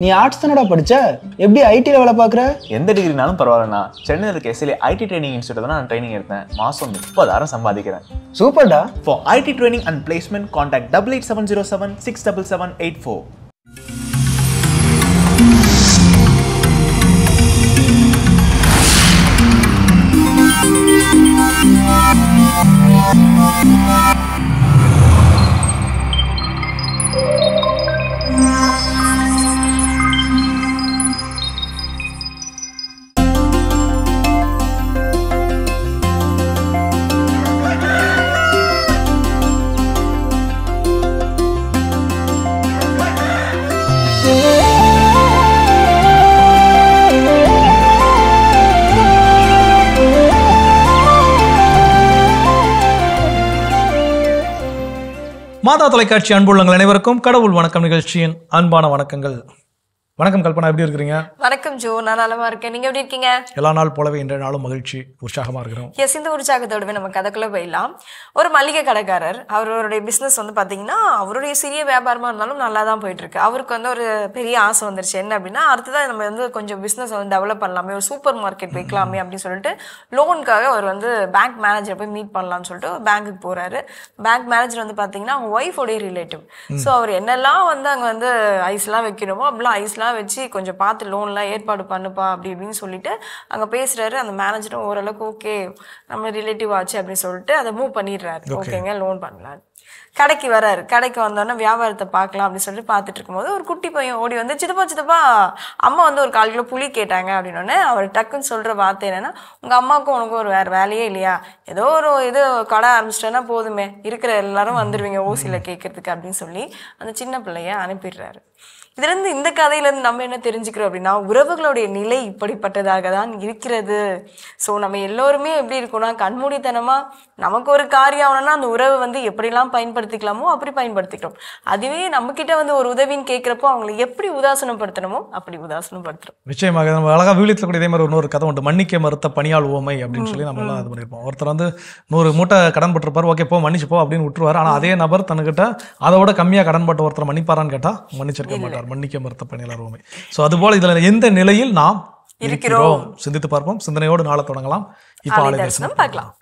நீ ஆர்ட்ஸ் தானடா படிச்ச, எப்படி ஐடில வேலை பார்க்குற? எந்த டிகிரினாலும் பரவாயில்லண்ணா. சென்னையில் இருக்க எஸ்எல்ஏ ஐடி ட்ரைனிங் இன்ஸ்டியூட் தான் நான் ட்ரைனிங் எடுத்தேன். மாதம் 30,000 சம்பாதிக்கிறேன். சூப்பர்டா. For IT training and placement contact 8870767784. மாதா தொலைக்காட்சி அன்புள்ளங்கள் அனைவருக்கும் கடவுள் வணக்கம் நிகழ்ச்சியின் அன்பான வணக்கங்கள். வணக்கம் கல்பனா, எப்படி இருக்கிறீங்க? வணக்கம் ஜோ, நான் நலமா இருக்கேன். நீங்க எப்படி இருக்கீங்க? எல்லா நாள் போலவே இன்றைய நாளும் மகிழ்ச்சி உற்சாகமா இருக்கிறோம். எஸ், இந்த உற்சாகத்தோடவே நம்ம கதைக்குள்ள போயிடலாம். ஒரு மளிகை கடைக்காரர், அவருடைய பிசினஸ் வந்து பாத்தீங்கன்னா அவருடைய சிறிய வியாபாரமா இருந்தாலும் நல்லா தான் போயிட்டு இருக்கு. அவருக்கு வந்து ஒரு பெரிய ஆசை வந்துருச்சு. என்ன அப்படின்னா, அடுத்ததான் நம்ம வந்து கொஞ்சம் பிசினஸ் வந்து டெவலப் பண்ணலாமே, ஒரு சூப்பர் மார்க்கெட் வைக்கலாமே அப்படின்னு சொல்லிட்டு லோனுக்காக அவர் வந்து பேங்க் மேனேஜரை போய் மீட் பண்ணலாம்னு சொல்லிட்டு பேங்க்குக்கு போறாரு. பேங்க் மேனேஜர் வந்து பாத்தீங்கன்னா அவங்க ஒய்ஃபோடைய ரிலேட்டிவ். ஸோ அவர் என்னெல்லாம் வந்து அங்கே வந்து ஐஸ்லாம் வைக்கணுமோ அப்படிலாம் ஐஸ்லாம் வச்சு கொஞ்சம் பார்த்து லோன்லாம் ஏற்பாடு பண்ணுப்பா அப்படி இப்படின்னு சொல்லிட்டு அங்கே பேசுறாரு. அந்த மேனேஜரும் ஓரளவுக்கு ஓகே, நம்ம ரிலேட்டிவ் ஆச்சு அப்படின்னு சொல்லிட்டு அதை மூவ் பண்ணிடுறாரு. ஓகேங்க, லோன் பண்ணலாம். கடைக்கு வராரு. கடைக்கு வந்தோடனே வியாபாரத்தை பார்க்கலாம் அப்படின்னு சொல்லிட்டு பார்த்துட்டு இருக்கும்போது ஒரு குட்டி பையன் ஓடி வந்து, சித்தப்பா அம்மா வந்து ஒரு 1/4 கிலோ புளி கேட்டாங்க அப்படின்னோடனே அவர் டக்குன்னு சொல்ற வார்த்தை என்னன்னா, உங்க அம்மாவுக்கும் உனக்கும் ஒரு வேற வேலையே இல்லையா, ஏதோ ஒரு இது கடை ஆரம்பிச்சிட்டேன்னா போதுமே, இருக்கிற எல்லாரும் வந்துடுவீங்க ஓசியில கேட்கறதுக்கு அப்படின்னு சொல்லி அந்த சின்ன பிள்ளைய அனுப்பிடுறாரு. இதுல இருந்து இந்த கதையில இருந்து நம்ம என்ன தெரிஞ்சுக்கிறோம் அப்படின்னா, உறவுகளுடைய நிலை இப்படிப்பட்டதாக தான் இருக்கிறது. ஸோ நம்ம எல்லோருமே எப்படி இருக்கோம்னா, கண்மூடித்தனமா நமக்கு ஒரு காரியம் ஆகணும்னா அந்த உறவை வந்து எப்படிலாம் பயன்படுத்திக்கலாமோ அப்படி பயன்படுத்திக்கிறோம். அதுவே நம்ம கிட்ட வந்து ஒரு உதவின்னு கேட்கிறப்போ அவங்களை எப்படி உதாசனப்படுத்தணுமோ அப்படி உதாசனப்படுத்துறோம். நிச்சயமாக நம்ம அழகா வீழ்த்தில் கூட இதே மாதிரி இன்னொரு கதை உண்டு, மன்னிக்க மறுத்த பணியால் உவமை அப்படின்னு சொல்லி நம்ம எல்லாம் இது பண்ணியிருப்போம். ஒருத்தர் வந்து 100 மூட்டை கடன் பட்டிருப்பார், ஓகே போ மன்னிச்சு போ அப்படின்னு விட்டுருவார். ஆனால் அதே நபர் தன்னுகிட்ட அதோட கம்மியாக கடன் பட்ட ஒருத்தர் மன்னிப்பாரான்னு கேட்டா மன்னிச்சிருக்க மாட்டார். மன்னிக்க மறுத்த பணியால் உவமை. ஸோ அதுபோல இதுல எந்த நிலையில் நாம் இருக்கிறோம் சிந்தித்து பார்ப்போம். சிந்தனையோடு நாளை தொடங்கலாம். இப்போ ஆலை தரிசனம் பார்க்கலாம்.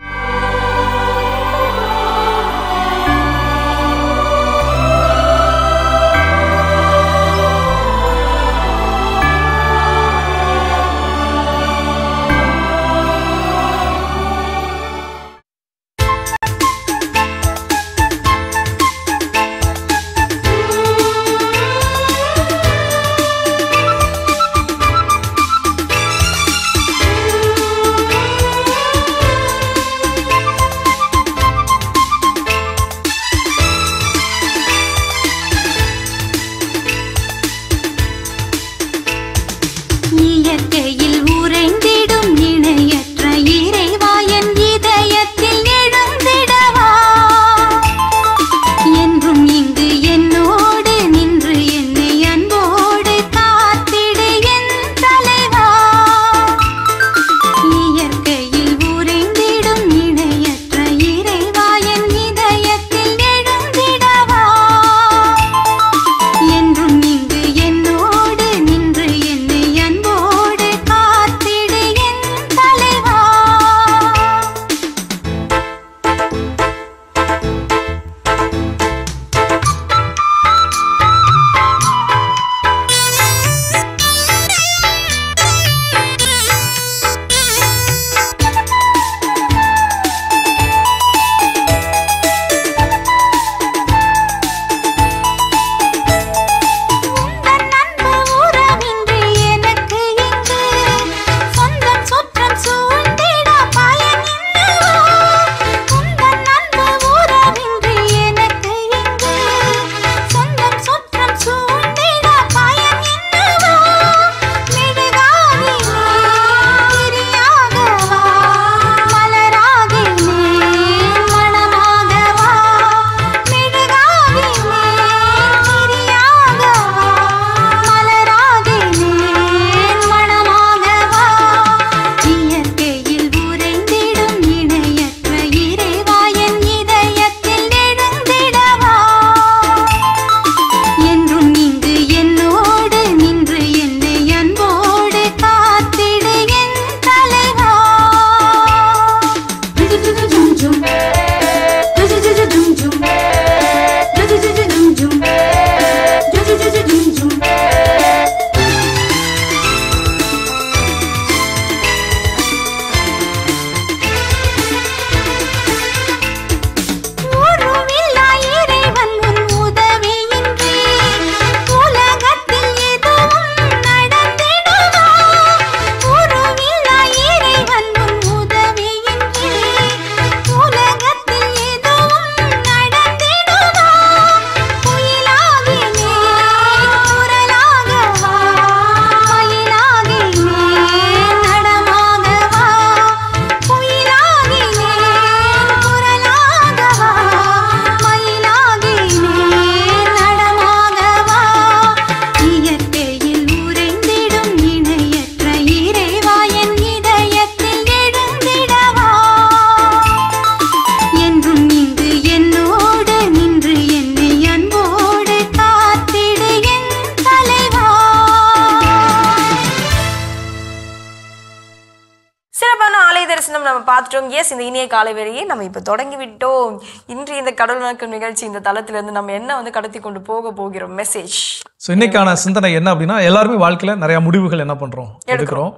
தரிசனம் நம்ம பார்த்துட்டோம். எஸ், இந்த இனிய காலை வேளையை நம்ம இப்போ தொடங்கி விட்டோம். இன்று இந்த கடவுள் வணக்கம் நிகழ்ச்சி இந்த தளத்திலிருந்து நம்ம என்ன வந்து கடத்தி கொண்டு போகிறோம் மெசேஜ். ஸோ இன்னைக்கான சிந்தனை என்ன அப்படின்னா, எல்லாருமே வாழ்க்கையில் நிறைய முடிவுகள் என்ன பண்றோம், எடுக்கிறோம்.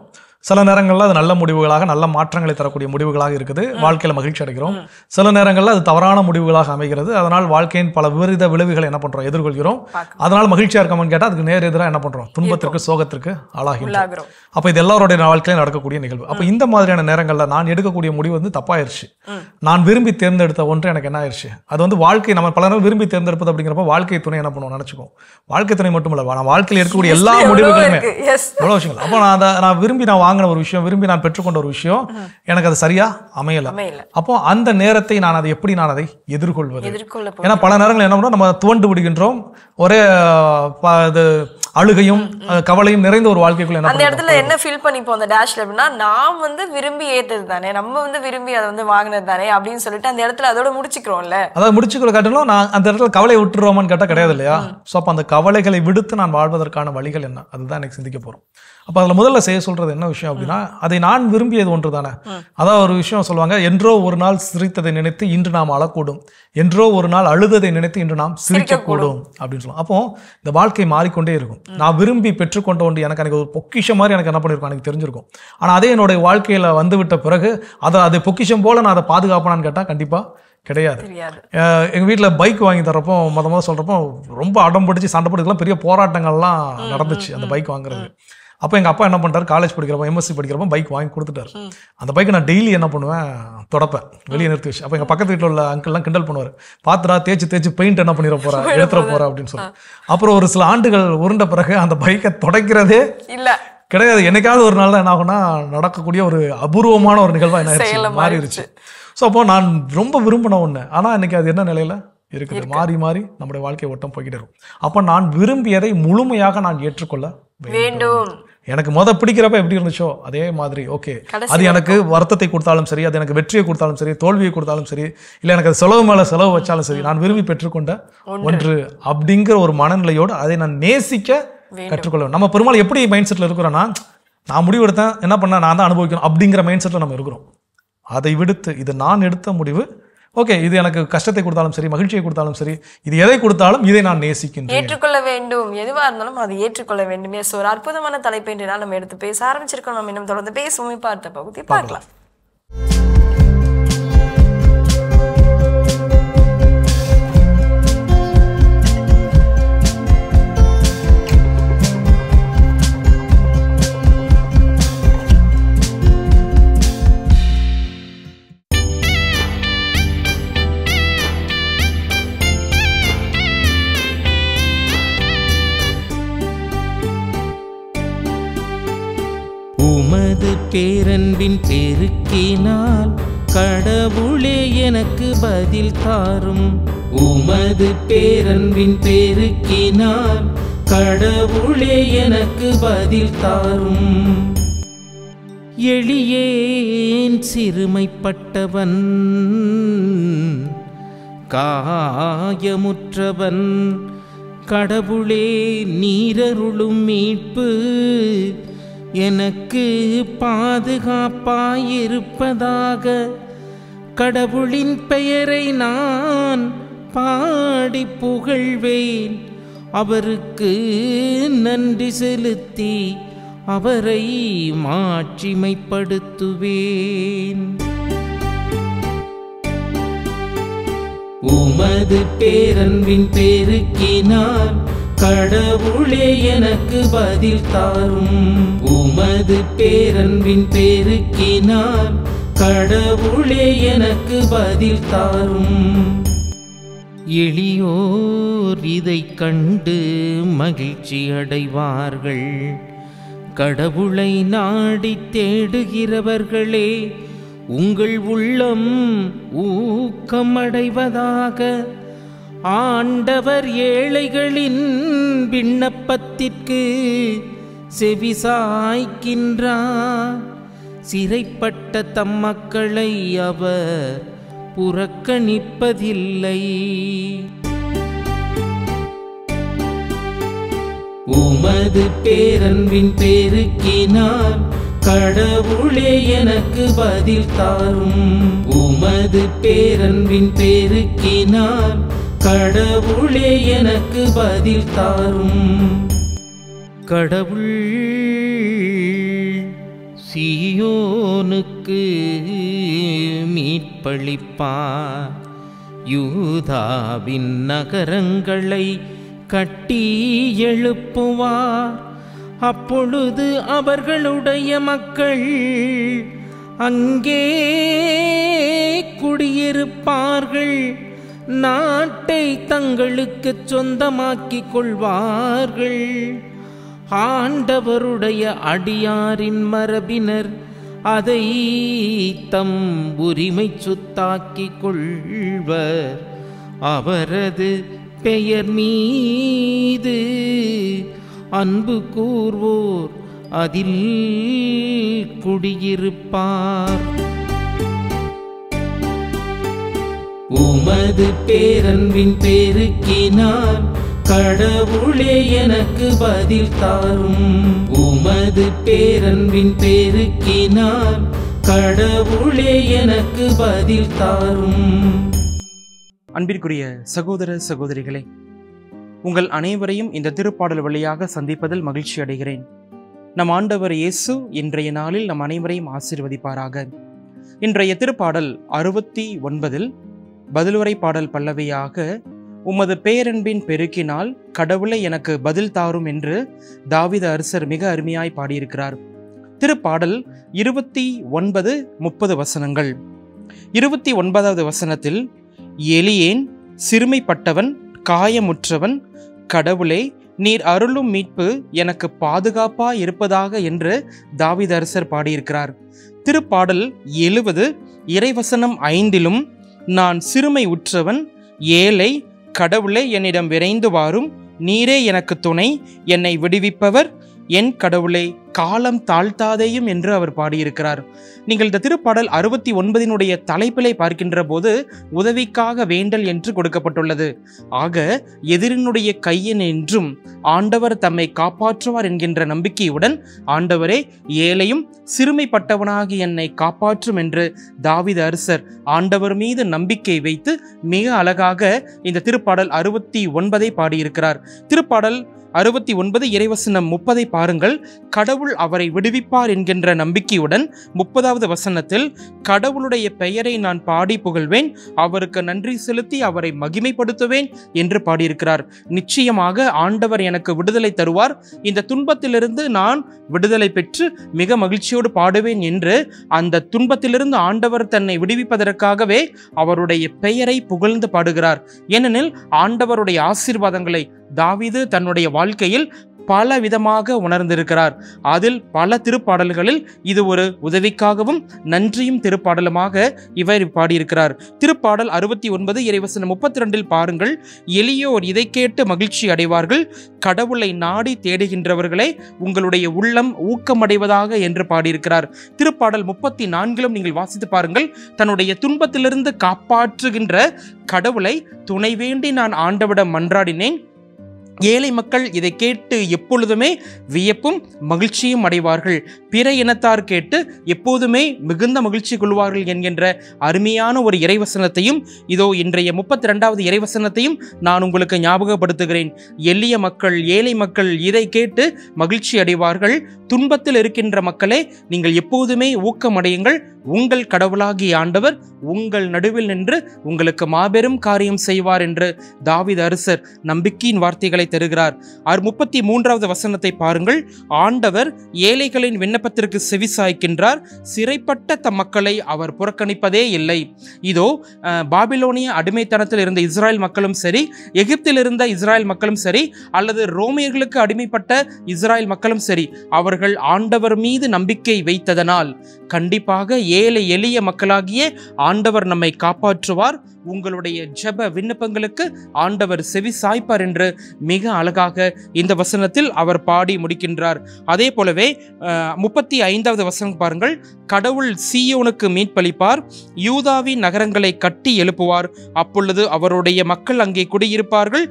சில நேரங்களில் அது நல்ல முடிவுகளாக, நல்ல மாற்றங்களை தரக்கூடிய முடிவுகளாக இருக்குது, வாழ்க்கையில் மகிழ்ச்சி அடைகிறோம். சில நேரங்களில் அது தவறான முடிவுகளாக அமைகிறது, அதனால் வாழ்க்கையின் பல விபரீத விளைவுகளை என்ன பண்றோம், எதிர்கொள்கிறோம். அதனால் மகிழ்ச்சியா இருக்கோம்னு கேட்டால் அதுக்கு நேர் எதிராக என்ன பண்றோம், துன்பத்திற்கு சோகத்திற்கு ஆளாகிறோம். அப்போ இது எல்லாருடைய வாழ்க்கையில நடக்கக்கூடிய நிகழ்வு. அப்போ இந்த மாதிரியான நேரங்களில் நான் எடுக்கக்கூடிய முடிவு வந்து தப்பாயிருச்சு. நான் விரும்பி தேர்ந்தெடுத்த ஒன்று எனக்கு என்ன ஆயிடுச்சு, அது வந்து வாழ்க்கை நம்ம பல நேரம் விரும்பி தேர்ந்தெடுப்பது அப்படிங்கிறப்ப வாழ்க்கை துணை என்ன பண்ணுவோம் நினைச்சுக்கோம். வாழ்க்கை துணை மட்டும் இல்லை, நான் வாழ்க்கையில் எடுக்கக்கூடிய எல்லா முடிவுகளுமே எவ்வளோ விஷயங்கள். அப்போ நான் விரும்பி வாங்கின ஒரு விஷயம், விரும்பி நான் பெற்றுக்கொண்ட ஒரு விஷயம் எனக்கு அது சரியா அமையல. அப்போ அந்த நேரத்தை நான் அதை எப்படி நான் அதை எதிர்கொள்வது? ஏன்னா பல நேரங்கள் என்ன பண்ணோம், நம்ம துவண்டு விடுகின்றோம். ஒரே அழுகையும் கவலையும் நிறைந்த ஒரு வாழ்க்கைக்குள்ள அந்த இடத்துல என்ன ஃபீல் பண்ணிப்போம் அந்த டேஷ்ல அப்படின்னா, நான் வந்து விரும்பி ஏத்தது தானே, நம்ம வந்து விரும்பி அதை வந்து வாங்கினது தானே அப்படின்னு சொல்லிட்டு அந்த இடத்துல அதோட முடிச்சுக்கிறோம்ல. அதாவது முடிச்சுக்கிற காட்டிலும் நான் அந்த இடத்துல கவலையை விட்டுருவோமான்னு கேட்டால் கிடையாது இல்லையா. ஸோ அப்போ அந்த கவலைகளை விடுத்து நான் வாழ்வதற்கான வழிகள் என்ன, அதுதான் எனக்கு சிந்திக்க போறோம். அப்போ அதில் முதல்ல செய்ய சொல்றது என்ன விஷயம் அப்படின்னா, அதை நான் விரும்பியது ஒன்று தானே. அதான் ஒரு விஷயம் சொல்லுவாங்க, என்றோ ஒரு நாள் சிரித்ததை நினைத்து இன்று நாம் அழக்கூடும், என்றோ ஒரு நாள் அழுததை நினைத்து இன்று நாம் சிரிக்கக்கூடும் அப்படின்னு சொல்லுவோம். அப்போ இந்த வாழ்க்கை மாறிக்கொண்டே இருக்கும். நான் விரும்பி பெற்றுக்கொண்ட ஒன்று எனக்கு ஒரு பொக்கிஷம் மாதிரி எனக்கு என்ன பண்ணிருக்கும், எனக்கு தெரிஞ்சிருக்கும். ஆனால் அதே என்னுடைய வாழ்க்கையில வந்துவிட்ட பிறகு அதை பொக்கிஷம் போல நான் அதை பாதுகாப்பேனான்னு கேட்டால் கண்டிப்பா கிடையாது. எங்க வீட்டில் பைக் வாங்கி தரப்போ மொதல் சொல்றப்போ ரொம்ப அடம் பிடிச்சி சண்டை பிடிக்கலாம், பெரிய போராட்டங்கள்லாம் நடந்துச்சு அந்த பைக் வாங்குறது. அப்போ எங்கள் அப்பா என்ன பண்ணிட்டாரு, காலேஜ் படிக்கிறப்போ எம்எஸ்சி படிக்கிறப்போ பைக் வாங்கி கொடுத்துட்டாரு. அந்த பைக்கை நான் டெய்லி என்ன பண்ணுவேன், தொடப்பேன், வெளியே நிறுத்தி வச்சு. அப்போ எங்கள் பக்கத்து வீட்டில் உள்ள அங்கிள்லாம் கிண்டல் பண்ணுவார், பாத்துடா தேய்ச்சி பெயிண்ட் என்ன பண்ணிட போறா, எடுத்துட போறா அப்படின்னு சொல்லி. அப்புறம் ஒரு சில ஆண்டுகள் உருண்ட பிறகு அந்த பைக்கை தொடக்கிறதே இல்லை கிடையாது. என்னைக்காவது ஒரு நாள் தான் என்ன ஆகும்னா, நடக்கக்கூடிய ஒரு அபூர்வமான ஒரு நிகழ்வா என்ன மாறிடுச்சு. ஸோ அப்போ நான் ரொம்ப விரும்பின ஒன்று, ஆனால் இன்னைக்கு அது என்ன நிலையில இருக்குது, மாறி மாறி நம்முடைய வாழ்க்கை ஓட்டம் போய்கிட்டே இருக்கும். அப்போ நான் விரும்பியதை முழுமையாக நான் ஏற்றுக்கொள்ள வேண்டும். எனக்கு பிடிக்கிறப்ப எப்படி இருந்துச்சோ அதே மாதிரி ஓகே, அது எனக்கு வருத்தத்தை கொடுத்தாலும் சரி, அது எனக்கு வெற்றியை கொடுத்தாலும் சரி, தோல்வியை கொடுத்தாலும் சரி, இல்லை எனக்கு அது செலவு மேல செலவு வச்சாலும் சரி, நான் விரும்பி பெற்றுக்கொண்ட ஒன்று அப்படிங்கிற ஒரு மனநிலையோடு அதை நான் நேசிக்க கற்றுக்கொள்ள. நம்ம பெரும்பாலும் எப்படி மைண்ட் செட்ல இருக்கிறோம்னா, நான் முடிவு எடுத்தேன், என்ன பண்ண நான் தான் அனுபவிக்கணும் அப்படிங்கிற மைண்ட் செட்ல நம்ம இருக்கிறோம். அதை விடுத்து இது நான் எடுத்த முடிவு, ஓகே, இது எனக்கு கஷ்டத்தை கொடுத்தாலும் சரி, மகிழ்ச்சியை கொடுத்தாலும் சரி, இது எதை கொடுத்தாலும் இதை நான் நேசிக்கின்றேன், ஏற்றுக்கொள்ள வேண்டும். எதுவா இருந்தாலும் அதை ஏற்றுக்கொள்ள வேண்டுமே. ஸோ ஒரு அற்புதமான தலைப்பு என்று நம்ம எடுத்து பேச ஆரம்பிச்சிருக்கோம். நம்ம இன்னும் தொடர்ந்து பேசுவோம். பார்த்த பகுதி பார்க்கலாம். உமது பேரன்பின் பெருக்கினால் கடவுளே எனக்கு பதில் தாரும். உமது பேரன்பின் பெருக்கினால் கடவுளே எனக்கு பதில் தாரும். எளியேன் சிறுமைப்பட்டவன், காயமுற்றவன், கடவுளே நீரருளும் மீட்பு எனக்கு பாதுகாப்பாயிருப்பதாக. கடவுளின் பெயரை நான் பாடி புகழ்வேன், அவருக்கு நன்றி செலுத்தி அவரை மாட்சிமைப்படுத்துவேன். உமது பேரன்பின் பெருக்கினால் கடவுளே எனக்கு பதில் தாரும். உமது பேரன்பின் பெருக்கினால் கடவுளே எனக்கு பதில் தாரும். எளியோர் இதை கண்டு மகிழ்ச்சி அடைவார்கள். கடவுளை நாடி தேடுகிறவர்களே, உங்கள் உள்ளம் ஊக்கமடைவதாக. ஆண்டவர் ஏழைகளின் விண்ணப்பத்திற்கு செவிசாய்க்கின்றார். சிறைப்பட்ட தம் மக்களை அவர் புறக்கணிப்பதில்லை. உமது பேரன்பின் பெருக்கினால் கடவுளே எனக்கு பதில் தாரும். உமது பேரன்பின் பெருக்கினால் கடவுளே எனக்கு பதில் தாரும். கடவுள் சீயோனுக்கு மீட்பளிப்பார். யூதாவின் நகரங்களை கட்டி எழுப்புவார். அப்பொழுது அவர்களுடைய மக்கள் அங்கே குடியிருப்பார்கள். நாட்டை தங்களுக்கு சொந்தமாக்கிக் கொள்வார்கள். ஆண்டவருடைய அடியாரின் மரபினர் அதை தம் உரிமை சொத்தாக்கிக் கொள்வர். அவரது பெயர் மீது அன்பு கூர்வோர் அதில் குடியிருப்பார். உமது பேரன்பின் பெருக்கினால் கடவுளே எனக்கு பதில் தாரும். உமது பேரன்பின் பெருக்கினால் கடவுளே எனக்கு பதில் தாரும். அன்பிற்குரிய சகோதர சகோதரிகளே, உங்கள் அனைவரையும் இந்த திருப்பாடல் வழியாக சந்திப்பதில் மகிழ்ச்சி அடைகிறேன். நம் ஆண்டவர் இயேசு இன்றைய நாளில் நம் அனைவரையும் ஆசீர்வதிப்பாராக. இன்றைய திருப்பாடல் 69 பதிலுரை பாடல் பல்லவியாக உமது பேரன்பின் பெருக்கினால் கடவுளை எனக்கு பதில் தாரும் என்று தாவீது அரசர் மிக அருமையாய் பாடியிருக்கிறார். திருப்பாடல் 29, 30 வசனங்கள். 29வது வசனத்தில் எளியேன், சிறுமைப்பட்டவன், காயமுற்றவன், கடவுளே நீர் அருளும் மீட்பு எனக்கு பாதுகாப்பா இருப்பதாக என்று தாவீது அரசர் பாடியிருக்கிறார். திருப்பாடல் 70 இறைவசனம் 5 நான் சிறுமை உற்றவன், ஏழை, கடவுளே என்னிடம் விரைந்து வாரும், நீரே எனக்கு துணை, என்னை விடுவிப்பவர், என் கடவுளே காலம் தாழ்த்தாதேயும் என்று அவர் பாடியிருக்கிறார். நீங்கள் இந்த திருப்பாடல் 69 தலைப்பிலை பார்க்கின்ற போது உதவிக்காக வேண்டல் என்று கொடுக்கப்பட்டுள்ளது. ஆக எதிரினுடைய கையின் என்றும் ஆண்டவர் தம்மை காப்பாற்றுவார் என்கின்ற நம்பிக்கையுடன் ஆண்டவரே ஏழையும் சிறுமைப்பட்டவனாகி என்னை காப்பாற்றும் என்று தாவீது அரசர் ஆண்டவர் மீது நம்பிக்கை வைத்து மிக அழகாக இந்த திருப்பாடல் 69 பாடியிருக்கிறார். திருப்பாடல் 69 இறைவசனம் 30 பாருங்கள். கடவுள் அவரை விடுவிப்பார் என்கின்ற நம்பிக்கையுடன் 30வது வசனத்தில் கடவுளுடைய பெயரை நான் பாடி புகழ்வேன், அவருக்கு நன்றி செலுத்தி அவரை மகிமைப்படுத்துவேன் என்று பாடியிருக்கிறார். நிச்சயமாக ஆண்டவர் எனக்கு விடுதலை தருவார், இந்த துன்பத்திலிருந்து நான் விடுதலை பெற்று மிக மகிழ்ச்சியோடு பாடுவேன் என்று அந்த துன்பத்திலிருந்து ஆண்டவர் தன்னை விடுவிப்பதற்காகவே அவருடைய பெயரை புகழ்ந்து பாடுகிறார். ஏனெனில் ஆண்டவருடைய ஆசீர்வாதங்களை தாவீது தன்னுடைய வாழ்க்கையில் பல விதமாக உணர்ந்திருக்கிறார். அதில் பல திருப்பாடல்களில் இது ஒரு உதவிக்காகவும் நன்றியும் திருப்பாடலுமாக இவர் பாடியிருக்கிறார். திருப்பாடல் 69 இறைவசனம் 32 பாருங்கள். எளியோர் இதை கேட்டு மகிழ்ச்சி அடைவார்கள், கடவுளை நாடி தேடுகின்றவர்களே உங்களுடைய உள்ளம் ஊக்கமடைவதாக என்று பாடியிருக்கிறார். திருப்பாடல் 34 நீங்கள் வாசித்து பாருங்கள். தன்னுடைய துன்பத்திலிருந்து காப்பாற்றுகின்ற கடவுளை துணை வேண்டி நான் ஆண்டவிடம் மன்றாடினேன், ஏழை மக்கள் இதை கேட்டு எப்பொழுதுமே வியப்பும் மகிழ்ச்சியும் அடைவார்கள், பிற இனத்தார் கேட்டு எப்போதுமே மிகுந்த மகிழ்ச்சி கொள்வார்கள் என்கின்ற அருமையான ஒரு இறைவசனத்தையும் இதோ இன்றைய 32வது இறைவசனத்தையும் நான் உங்களுக்கு ஞாபகப்படுத்துகிறேன். எளிய மக்கள், ஏழை மக்கள் இதை கேட்டு மகிழ்ச்சி அடைவார்கள். துன்பத்தில் இருக்கின்ற மக்களே நீங்கள் எப்போதுமே ஊக்கமடையுங்கள், உங்கள் கடவுளாகிய ஆண்டவர் உங்கள் நடுவில் நின்று உங்களுக்கு மாபெரும் காரியம் செய்வார் என்று தாவீது அரசர் நம்பிக்கையின் வார்த்தைகளை தருகிறார். 33வது வசனத்தை பாருங்கள். ஆண்டவர் ஏழைகளின் விண்ணப்பத்திற்கு செவி சாய்க்கின்றார், சிறைப்பட்ட தம் மக்களை அவர் புறக்கணிப்பதே இல்லை. இதோ பாபிலோனிய அடிமைத்தனத்தில் இருந்த இஸ்ராயல் மக்களும் சரி, எகிப்தில் இருந்த இஸ்ராயல் மக்களும் சரி, அல்லது ரோமியர்களுக்கு அடிமைப்பட்ட இஸ்ராயல் மக்களும் சரி, அவர்கள் ஆண்டவர் மீது நம்பிக்கை வைத்ததனால் கண்டிப்பாக ஏழை எளிய மக்களாகிய ஆண்டவர் நம்மை காப்பாற்றுவார், உங்களுடைய ஜெப விண்ணப்பங்களுக்கு ஆண்டவர் செவி சாய்ப்பார் என்று மிக அழகாக இந்த வசனத்தில் அவர் பாடி முடிக்கின்றார். அதே போலவே 35வது வசனம் பாருங்கள். கடவுள் சீயோனுக்கு மீட்பளிப்பார், யூதாவின் நகரங்களை கட்டி எழுப்புவார், அப்பொழுது அவருடைய மக்கள் அங்கே குடியிருப்பார்கள்,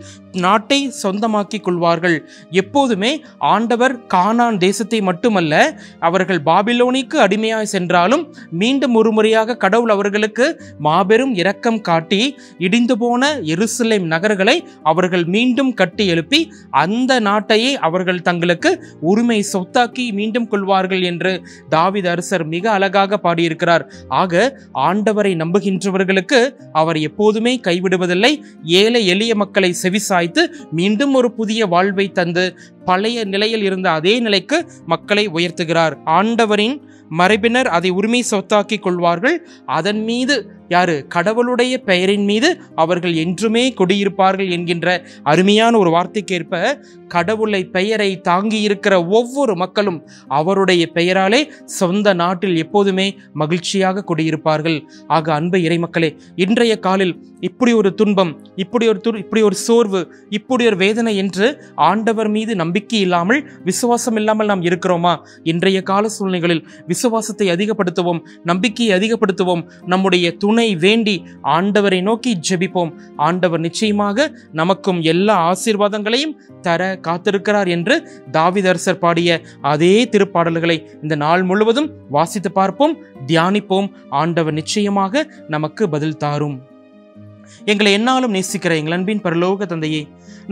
நாட்டை சொந்தமாக்கிக் கொள்வார்கள். எப்போதுமே ஆண்டவர் கானான் தேசத்தை மட்டுமல்ல, அவர்கள் பாபிலோனிக்கு அடிமையாய் சென்றாலும் மீண்டும் ஒரு முறையாக கடவுள் அவர்களுக்கு மாபெரும் இரக்கம் காட்டி இடிந்து போன எருசலேம் நகர்களை அவர்கள் மீண்டும் கட்டி எழுப்பி அந்த நாட்டையே அவர்கள் தங்களுக்கு உரிமை சொத்தாக்கி மீண்டும் கொள்வார்கள் என்று தாவீது அரசர் மிக அழகாக பாடியிருக்கிறார். ஆக ஆண்டவரை நம்புகின்றவர்களுக்கு அவர் எப்போதுமே கைவிடுவதில்லை. ஏழை எளிய மக்களை செவிசாய்த்து மீண்டும் ஒரு புதிய வாழ்வை தந்து பழைய நிலையில் இருந்த அதே நிலைக்கு மக்களை உயர்த்துகிறார். ஆண்டவரின் மரபினர் அதை உரிமை சொத்தாக்கி கொள்வார்கள். அதன் மீது யாரு? கடவுளுடைய பெயரின் மீது அவர்கள் என்றுமே குடியிருப்பார்கள் என்கின்ற அருமையான ஒரு வார்த்தைக்கேற்ப கடவுளை பெயரை தாங்கி இருக்கிற ஒவ்வொரு மக்களும் அவருடைய பெயராலே சொந்த நாட்டில் எப்போதுமே மகிழ்ச்சியாக குடியிருப்பார்கள். ஆக அன்பு இறைமக்களே, இன்றைய காலில் இப்படி ஒரு துன்பம், இப்படி ஒரு சோர்வு, இப்படி ஒரு வேதனை என்று ஆண்டவர் மீது நம்பிக்கை இல்லாமல் விசுவாசம் இல்லாமல் நாம் இருக்கிறோமா? இன்றைய கால சூழ்நிலைகளில் விசுவாசத்தை அதிகப்படுத்துவோம், நம்பிக்கையை அதிகப்படுத்துவோம், நம்முடைய துணை வேண்டி ஆண்டவரை நோக்கி ஜெபிப்போம். ஆண்டவர் நிச்சயமாக நமக்கும் எல்லா ஆசீர்வாதங்களையும் தர காத்திருக்கிறார் என்று தாவீது அரசர் பாடிய அதே திருப்பாடல்களை இந்த நாள் முழுவதும் வாசித்து பார்ப்போம், தியானிப்போம். ஆண்டவர் நிச்சயமாக நமக்கு பதில் தாரும். எங்களை என்னாலும் நேசிக்கிற எங்கள் அன்பின் பரலோக தந்தையே,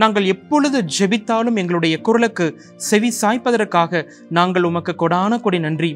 நாங்கள் எப்பொழுது ஜெபித்தாலும் எங்களுடைய குரலுக்கு செவி சாய்ப்பதற்காக நாங்கள் உமக்கு கொடான கொடி நன்றி.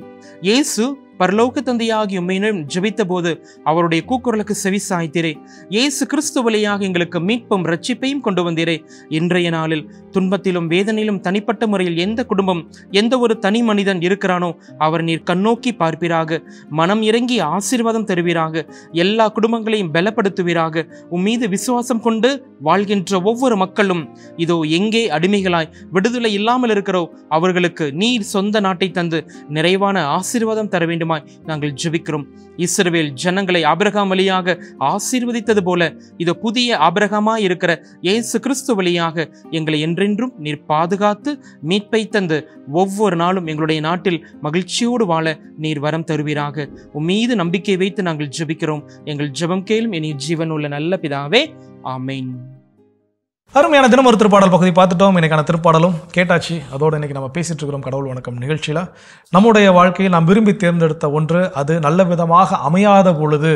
இயேசு பரலோக தந்தையாகி உம்மையிடம் ஜெபித்த போது அவருடைய கூக்குரலுக்கு செவி சாய்த்தீரே. இயேசு கிறிஸ்து வழியாக எங்களுக்கு மீட்பும் ரட்சிப்பையும் கொண்டு வந்தீரே. இன்றைய நாளில் துன்பத்திலும் வேதனையிலும் தனிப்பட்ட முறையில் எந்த குடும்பம், எந்த ஒரு தனி மனிதன் இருக்கிறானோ அவர் நீர் கண்ணோக்கி பார்ப்பீராக, மனம் இறங்கி ஆசீர்வாதம் தருவீராக, எல்லா குடும்பங்களையும் பலப்படுத்துவீராக. உம்மீது விசுவாசம் கொண்டு வாழ்கின்ற ஒவ்வொரு மக்களும் இதோ எங்கே அடிமைகளாய் விடுதலை இல்லாமல் இருக்கிறோ அவர்களுக்கு நீர் சொந்த நாட்டை தந்து நிறைவான ஆசீர்வாதம் தர வேண்டும் நாங்கள் ஜெபிக்கிறோம். இஸ்ரவேல் ஜனங்களை ஆபிரகாம் வழியாக ஆசீர்வதித்தது போல இதோ புதிய ஆபிரகாமாய் இருக்கிற இயேசு கிறிஸ்து வழியாக எங்களை என்றென்றும் நீர் பாதுகாத்து மீட்பை தந்து ஒவ்வொரு நாளும் எங்களுடைய நாட்டில் மகிழ்ச்சியோடு வாழ நீர் வரம் தருவீராக. உம்மீது நம்பிக்கை வைத்து நாங்கள் ஜெபிக்கிறோம். எங்கள் ஜெபம் கேளும் இனி ஜீவன் உள்ள நல்ல பிதாவே, ஆமென். அருமையான தினம் ஒரு திருப்பாடல் பகுதி பார்த்துட்டோம். இன்னைக்கான திருப்பாடலும் கேட்டாச்சு. அதோடு இன்னைக்கு நம்ம பேசிட்டு இருக்கிறோம் கடவுள் வணக்கம் நிகழ்ச்சியில். நம்முடைய வாழ்க்கையில் நாம் விரும்பி தேர்ந்தெடுத்த ஒன்று அது நல்ல விதமாக அமையாத பொழுது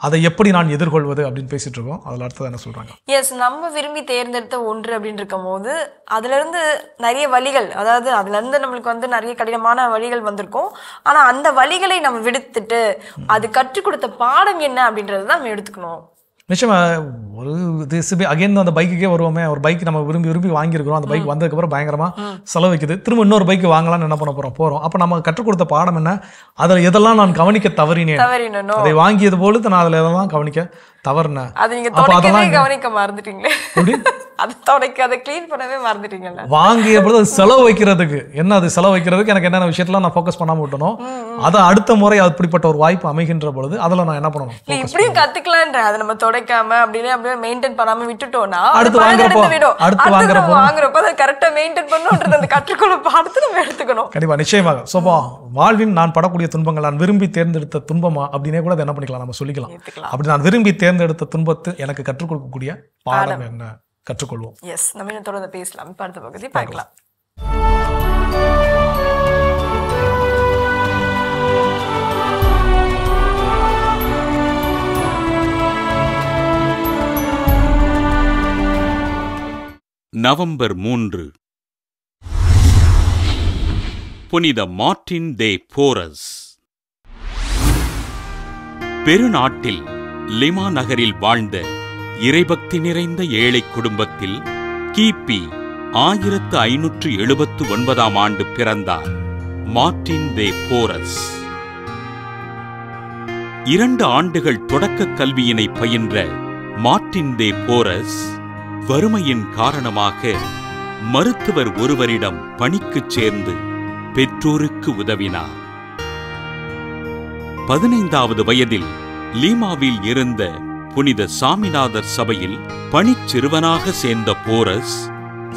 அதை எப்படி நான் எதிர்கொள்வது அப்படின்னு பேசிட்டு இருக்கோம். அதில் அடுத்தது என்ன சொல்றாங்க? எஸ், நம்ம விரும்பி தேர்ந்தெடுத்த ஒன்று அப்படின்னு இருக்கும் போது அதுல இருந்து நிறைய வழிகள், அதாவது அதுல இருந்து நம்மளுக்கு வந்து நிறைய கடினமான வழிகள் வந்திருக்கும். ஆனா அந்த வழிகளை நம்ம விடுத்துட்டு அது கற்றுக் கொடுத்த பாடம் என்ன அப்படின்றது தான் நம்ம எடுத்துக்கணும். நிச்சயமா ஒரு அகைன் அந்த பைக்குக்கே வருவோமே, ஒரு பைக் நம்ம விரும்பி வாங்கியிருக்கிறோம். அந்த பைக் வந்ததுக்கப்புறம் பயங்கரமா செலவைக்குது. திரும்ப இன்னொரு பைக் வாங்கலாம்னு என்ன பண்ண போறோம். அப்ப நம்ம கற்றுக் கொடுத்த பாடம் என்ன? அதில் எதெல்லாம் நான் கவனிக்க தவறினேன், அதை வாங்கியது போல நான் அதில் எதெல்லாம் கவனிக்க தவறுனேன், கவனிக்க மறந்துட்டீங்களே, அதை கிளீன் பண்ணவே மறந்துட்டீங்கல்ல. வாங்கிய பொழுது அது செலவு வைக்கிறதுக்கு என்ன, அது செலவு வைக்கிறதுக்கு எனக்கு என்னென்ன விஷயத்துல நான் ஃபோக்கஸ் பண்ணாம விட்டணும். அதை அடுத்த முறை அப்படிப்பட்ட ஒரு வாய்ப்பு அமைகின்ற பொழுது அதில் நான் என்ன பண்ணணும், இப்படியும் கத்துக்கலான்ற அதை நம்ம தொடைக்காம அப்படியே மெயின்டைன் பண்ணாம விட்டுட்டோம்னா அடுத்து வாங்குறப்போ அதை கரெக்டா மெயின்டைன் பண்ணணும்ன்றது அந்த கற்றுக்கொள்ள பாடத்தை நம்ம எடுத்துக்கணும். கண்டிப்பா நிச்சயமாக. சோபா வாழ்வின் நான் படக்கூடிய துன்பங்கள் நான் விரும்பி தேர்ந்தெடுத்த துன்பமா அப்படின்னே கூட என்ன பண்ணிக்கலாம், நம்ம சொல்லிக்கலாம். அப்படி நான் விரும்பி தேர்ந்தெடுத்த துன்பத்தை எனக்கு கற்றுக் கொடுக்கக்கூடிய பாடம் என்ன, கற்றுக்கொள்வோம். எஸ், நம்ம இன்னும் தொடர்ந்து பேசலாம். இப்ப அடுத்த பகுதி பார்க்கலாம். நவம்பர் 3 புனித மார்ட்டின் தே போரஸ். பெருநாட்டில் லிமா நகரில் வாழ்ந்த இறைபக்தி நிறைந்த ஏழை குடும்பத்தில் கிபி 1579 ஆண்டு பிறந்தார் மார்ட்டின் தே போரஸ். 2 ஆண்டுகள் தொடக்க கல்வியினை பயின்ற மார்ட்டின் தே போரஸ் வறுமையின் காரணமாக மருத்துவர் ஒருவரிடம் பணிக்குச் சேர்ந்து பெற்றோருக்கு உதவினார். 15வது வயதில் லீமாவில் இருந்த புனித சாமிநாதர் சபையில் பணிச்சிறுவனாக சேர்ந்த போரஸ்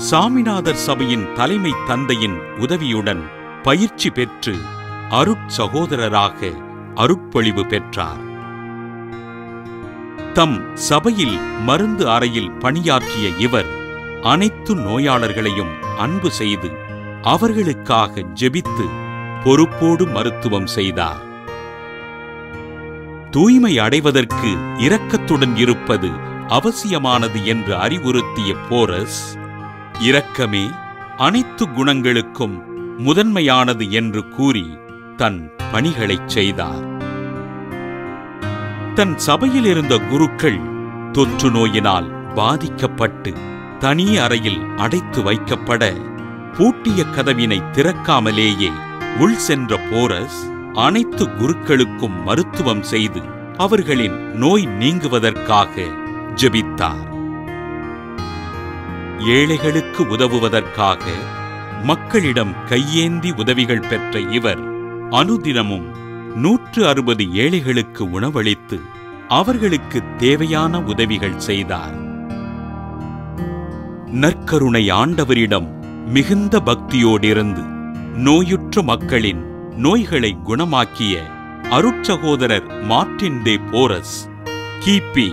சாமிநாதர் சபையின் தலைமை தந்தையின் உதவியுடன் பயிற்சி பெற்று அருட்சகோதரராக அருட்பொழிவு பெற்றார். தம் சபையில் மருந்து அறையில் பணியாற்றிய இவர் அனைத்து நோயாளர்களையும் அன்பு செய்து அவர்களுக்காக ஜெபித்து பொறுப்போடு மருத்துவம் செய்தார். தூய்மை அடைவதற்கு இரக்கத்துடன் இருப்பது அவசியமானது என்று அறிவுறுத்திய போரஸ், இரக்கமே அனைத்து குணங்களுக்கும் முதன்மையானது என்று கூறி தன் பணிகளைச் செய்தார். தன் சபையில் இருந்த குருக்கள் தொற்று நோயினால் பாதிக்கப்பட்டு தனி அறையில் அடைத்து வைக்கப்பட பூட்டிய கதவினை திறக்காமலேயே உள் சென்ற போரஸ் அனைத்து குருக்களுக்கும் மருத்துவம் செய்து அவர்களின் நோய் நீங்குவதற்காக ஜெபித்தார். ஏழைகளுக்கு உதவுவதற்காக மக்களிடம் கையேந்தி உதவிகள் பெற்ற இவர் அனுதினமும் 160 ஏழைகளுக்கு உணவளித்து அவர்களுக்கு தேவையான உதவிகள் செய்தார். நற்கருணை ஆண்டவரிடம் மிகுந்த பக்தியோடிருந்து நோயுற்ற மக்களின் நோய்களை குணமாக்கிய அருட்சகோதரர் மார்ட்டின் தே போரஸ் கிபி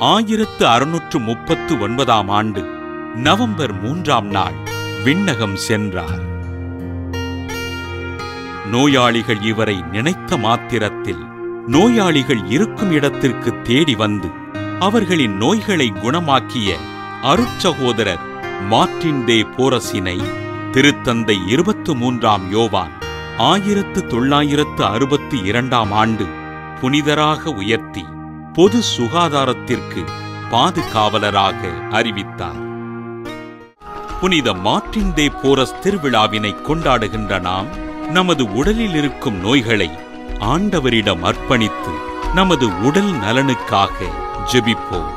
1639 ஆண்டு நவம்பர் 3ஆம் நாள் விண்ணகம் சென்றார். நோயாளிகள் இவரை நினைத்த மாத்திரத்தில் நோயாளிகள் இருக்கும் இடத்திற்கு தேடி வந்து அவர்களின் நோய்களை குணமாக்கிய அருட்சகோதரர் மார்ட்டின் தே போரஸினை திருத்தந்தை 23ஆம் யோவான் 1962ஆம் ஆண்டு புனிதராக உயர்த்தி பொது சுகாதாரத்திற்கு பாதுகாவலராக அறிவித்தார். புனித மார்ட்டின் தே போரஸ் திருவிழாவினை கொண்டாடுகின்ற நாம் நமது உடலில் இருக்கும் நோய்களை ஆண்டவரிடம் அர்ப்பணித்து நமது உடல் நலனுக்காக ஜெபிப்போம்.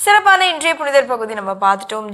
சிறப்பான இன்றைய புனிதர் பகுதி நம்ம பார்த்துட்டோம்.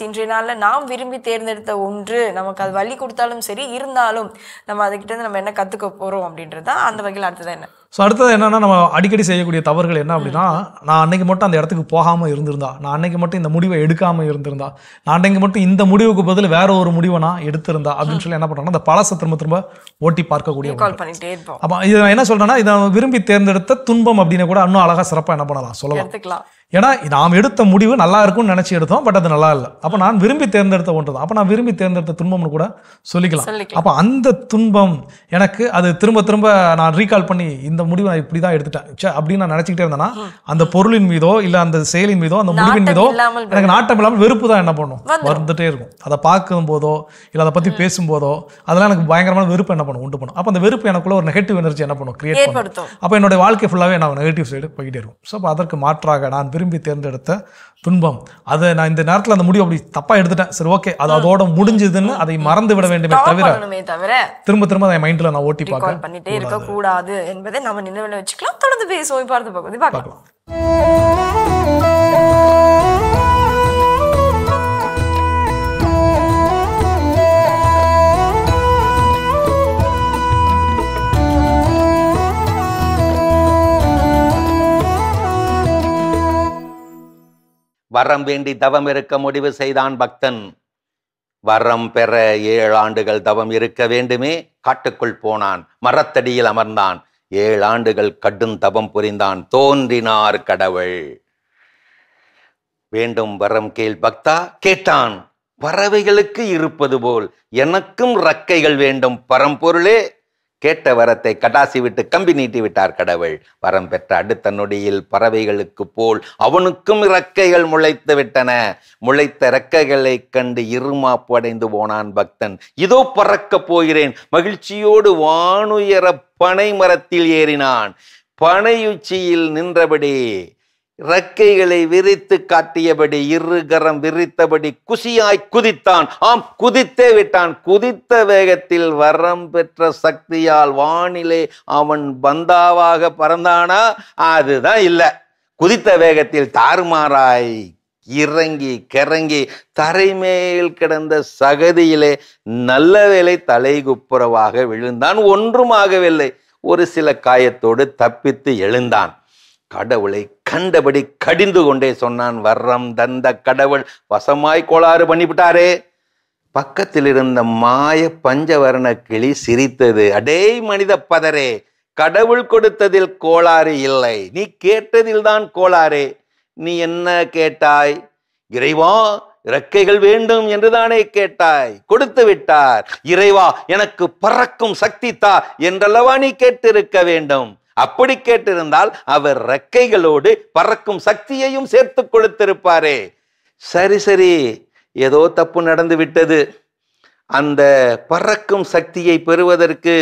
இன்றைய நாள்ல நாம் விரும்பி தேர்ந்தெடுத்த ஒன்று நமக்கு அது வலி கொடுத்தாலும் சரி, இருந்தாலும் நம்ம அதுக்கிட்ட இருந்து நம்ம என்ன கத்துக்க போறோம் அப்படின்றதா அந்த வகையில் அடுத்தது என்ன? ஸோ அடுத்தது என்னன்னா, நம்ம அடிக்கடி செய்யக்கூடிய தவறுகள் என்ன அப்படின்னா, நான் அன்னைக்கு மட்டும் அந்த இடத்துக்கு போகாமல் இருந்திருந்தா, நான் அன்னைக்கு மட்டும் இந்த முடிவை எடுக்காமல் இருந்திருந்தா, நான் அன்னைக்கு மட்டும் இந்த முடிவுக்கு பதில் வேற ஒரு முடிவை நான் எடுத்திருந்தா அப்படின்னு சொல்லி என்ன பண்ணுறோம்னா, அந்த பழசை திரும்ப ஓட்டி பார்க்கக்கூடிய பண்ணிட்டே இருப்போம். அப்போ இதை நான் என்ன சொல்றேன்னா, இதை விரும்பி தேர்ந்தெடுத்த துன்பம் அப்படின்னு கூட இன்னும் அழகா சிறப்பாக என்ன பண்ணலாம் சொல்லலாம். ஏன்னா நாம் எடுத்த முடிவு நல்லா இருக்கும்னு நினைச்சு எடுத்தோம், பட் அது நல்லா இல்லை. அப்போ நான் விரும்பி தேர்ந்தெடுத்த ஒன்று தான். அப்போ நான் விரும்பி தேர்ந்தெடுத்த துன்பம்னு கூட சொல்லிக்கலாம். அப்போ அந்த துன்பம் எனக்கு அது திரும்ப திரும்ப நான் ரீகால் பண்ணி இந்த முடிவு நான் இப்படி தான் எடுத்துட்டேன் அப்படின்னு நான் நினைச்சுக்கிட்டே இருந்தேன்னா, அந்த பொருளின் மீதோ இல்லை அந்த செயலின் மீதோ அந்த முடிவின் மீதோ எனக்கு நாட்டம் இல்லாமல் வெறுப்பு தான் என்ன பண்ணும் வந்துட்டே இருக்கும். அதை பார்க்கும் போதோ இல்லை அதை பற்றி பேசும்போதோ அதெல்லாம் எனக்கு பயங்கரமான வெறுப்பு என்ன பண்ணும் உண்டு பண்ணும். அப்போ அந்த வெறுப்பு எனக்குள்ள ஒரு நெகட்டிவ் எனர்ஜி என்ன பண்ணும் கிரியேட் பண்ணும். அப்போ என்னோட வாழ்க்கை ஃபுல்லாகவே நான் நெகட்டிவ் சைடு போய்கிட்டே இருக்கும். ஸோ அப்போ அதற்கு மாற்றாக நான் விரும்பி தேர்ந்தெடுத்த துன்பம், அதை நான் இந்த நேரத்தில் அந்த முடிவு அப்படி தப்பா எடுத்துட்டேன், சரி ஓகே அது அதோட முடிஞ்சதுன்னு அதை மறந்து விட வேண்டுமே தவிர திரும்ப திரும்ப அதை மைண்ட்ல நான் ஓட்டி பார்க்க பண்ணிட்டே இருக்க கூடாது என்பதை நம்ம நினைவில் வச்சுக்கலாம். தொடர்ந்து பேசுவோம். பார்த்து பகுதி பார்க்கலாம். வரம் வேண்டி தவம் இருக்க முடிவு செய்தான் பக்தன். வரம் பெற 7 ஆண்டுகள் தவம் இருக்க வேண்டுமே. காட்டுக்குள் போனான், மரத்தடியில் அமர்ந்தான். 7 ஆண்டுகள் கடும் தவம் புரிந்தான். தோன்றினார் கடவுள். வேண்டும் வரம் கேள் பக்தா. கேட்டான். பறவைகளுக்கு இருப்பது போல் எனக்கும் ரக்கைகள் வேண்டும் பரம்பொருளே. கேட்ட வரத்தை கடாசி விட்டு கம்பி நீட்டி விட்டார் கடவுள். வரம் பெற்ற அடுத்த நொடியில் பறவைகளுக்கு போல் அவனுக்கும் இறக்கைகள் முளைத்து விட்டன. முளைத்த இறக்கைகளை கண்டு இருமாப்பு அடைந்து போனான் பக்தன். இதோ பறக்க போகிறேன் மகிழ்ச்சியோடு வானுயர பனை மரத்தில் ஏறினான். பனையுச்சியில் நின்றபடி இறக்கைகளை விரித்து காட்டியபடி இருகரம் விரித்தபடி குசியாய் குதித்தான். ஆம், குதித்தே விட்டான். குதித்த வேகத்தில் வரம் பெற்ற சக்தியால் வானிலே அவன் பந்தாவாக பறந்தானா? அதுதான் இல்ல. குதித்த வேகத்தில் தாறுமாறாய் இறங்கி கிறங்கி தரைமேல் கிடந்த சகதியிலே நல்ல வேளை தலைகுப்புறவாக விழுந்தான். ஒன்றும் ஆகவில்லை. ஒரு சில காயத்தோடு தப்பித்து எழுந்தான். கடவுளை கண்டபடி கடிந்து கொண்டே சொன்னான், வரம் தந்த கடவுள் வசமாய் கோளாறு பண்ணிவிட்டாரே. பக்கத்தில் இருந்த மாய பஞ்சவர்ண கிளி சிரித்தது. அடே மனித பதரே, கடவுள் கொடுத்ததில் கோளாறு இல்லை, நீ கேட்டதில் தான் கோளாறு. நீ என்ன கேட்டாய்? இறைவா இறக்கைகள் வேண்டும் என்றுதானே கேட்டாய், கொடுத்து விட்டார். இறைவா எனக்கு பறக்கும் சக்தி தா என்றல்லவா நீ கேட்டிருக்க வேண்டும். அப்படி கேட்டிருந்தால் அவர் இறக்கைகளோடு பறக்கும் சக்தியையும் சேர்த்து கொடுத்திருப்பாரே. சரி சரி, ஏதோ தப்பு நடந்து விட்டது. அந்த பறக்கும் சக்தியை பெறுவதற்கு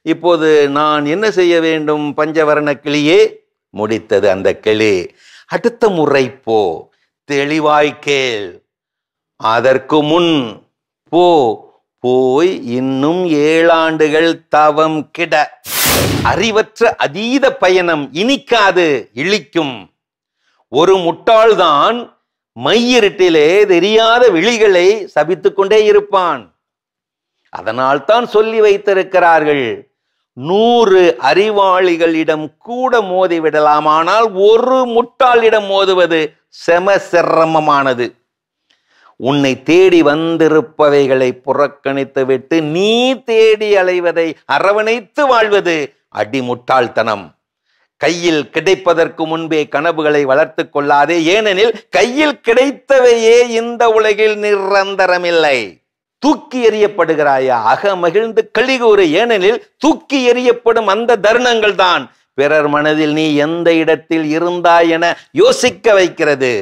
இப்போது நான் என்ன செய்ய வேண்டும் பஞ்சவர்ண கிளியே? முடித்தது அந்த கிளி. அடுத்த முறை போ, தெளிவாய் கேள். அதற்கு முன் போ, போய் இன்னும் 7 ஆண்டுகள் தவம் கிட. அறிவற்ற அதீத பயணம் இனிக்காது, இழிக்கும். ஒரு முட்டாள்தான் மையிருட்டிலே தெரியாத விழிகளை சபித்துக் கொண்டே இருப்பான். அதனால் தான் சொல்லி வைத்திருக்கிறார்கள், 100 அறிவாளிகளிடம் கூட மோதிவிடலாம், ஆனால் ஒரு முட்டாளிடம் மோதுவது சிரமமானது. உன்னை தேடி வந்திருப்பவைகளை புறக்கணித்து விட்டு நீ தேடி அலைவதை அரவணைத்து வாழ்வது அடிமுட்டாள்தனம். கையில் கிடைப்பதற்கு முன்பே கனவுகளை வளர்த்து கொள்ளாதே, ஏனெனில் கையில் கிடைத்தவையே இந்த உலகில் நிரந்தரமில்லை. தூக்கி எறியப்படுகிறாயா? அகமகிழ்ந்து களிகூறு, ஏனெனில் தூக்கி எறியப்படும் அந்த தருணங்கள் தான் பிறர் மனதில் நீ எந்த இடத்தில் இருந்தாய் என யோசிக்க வைக்கிறது.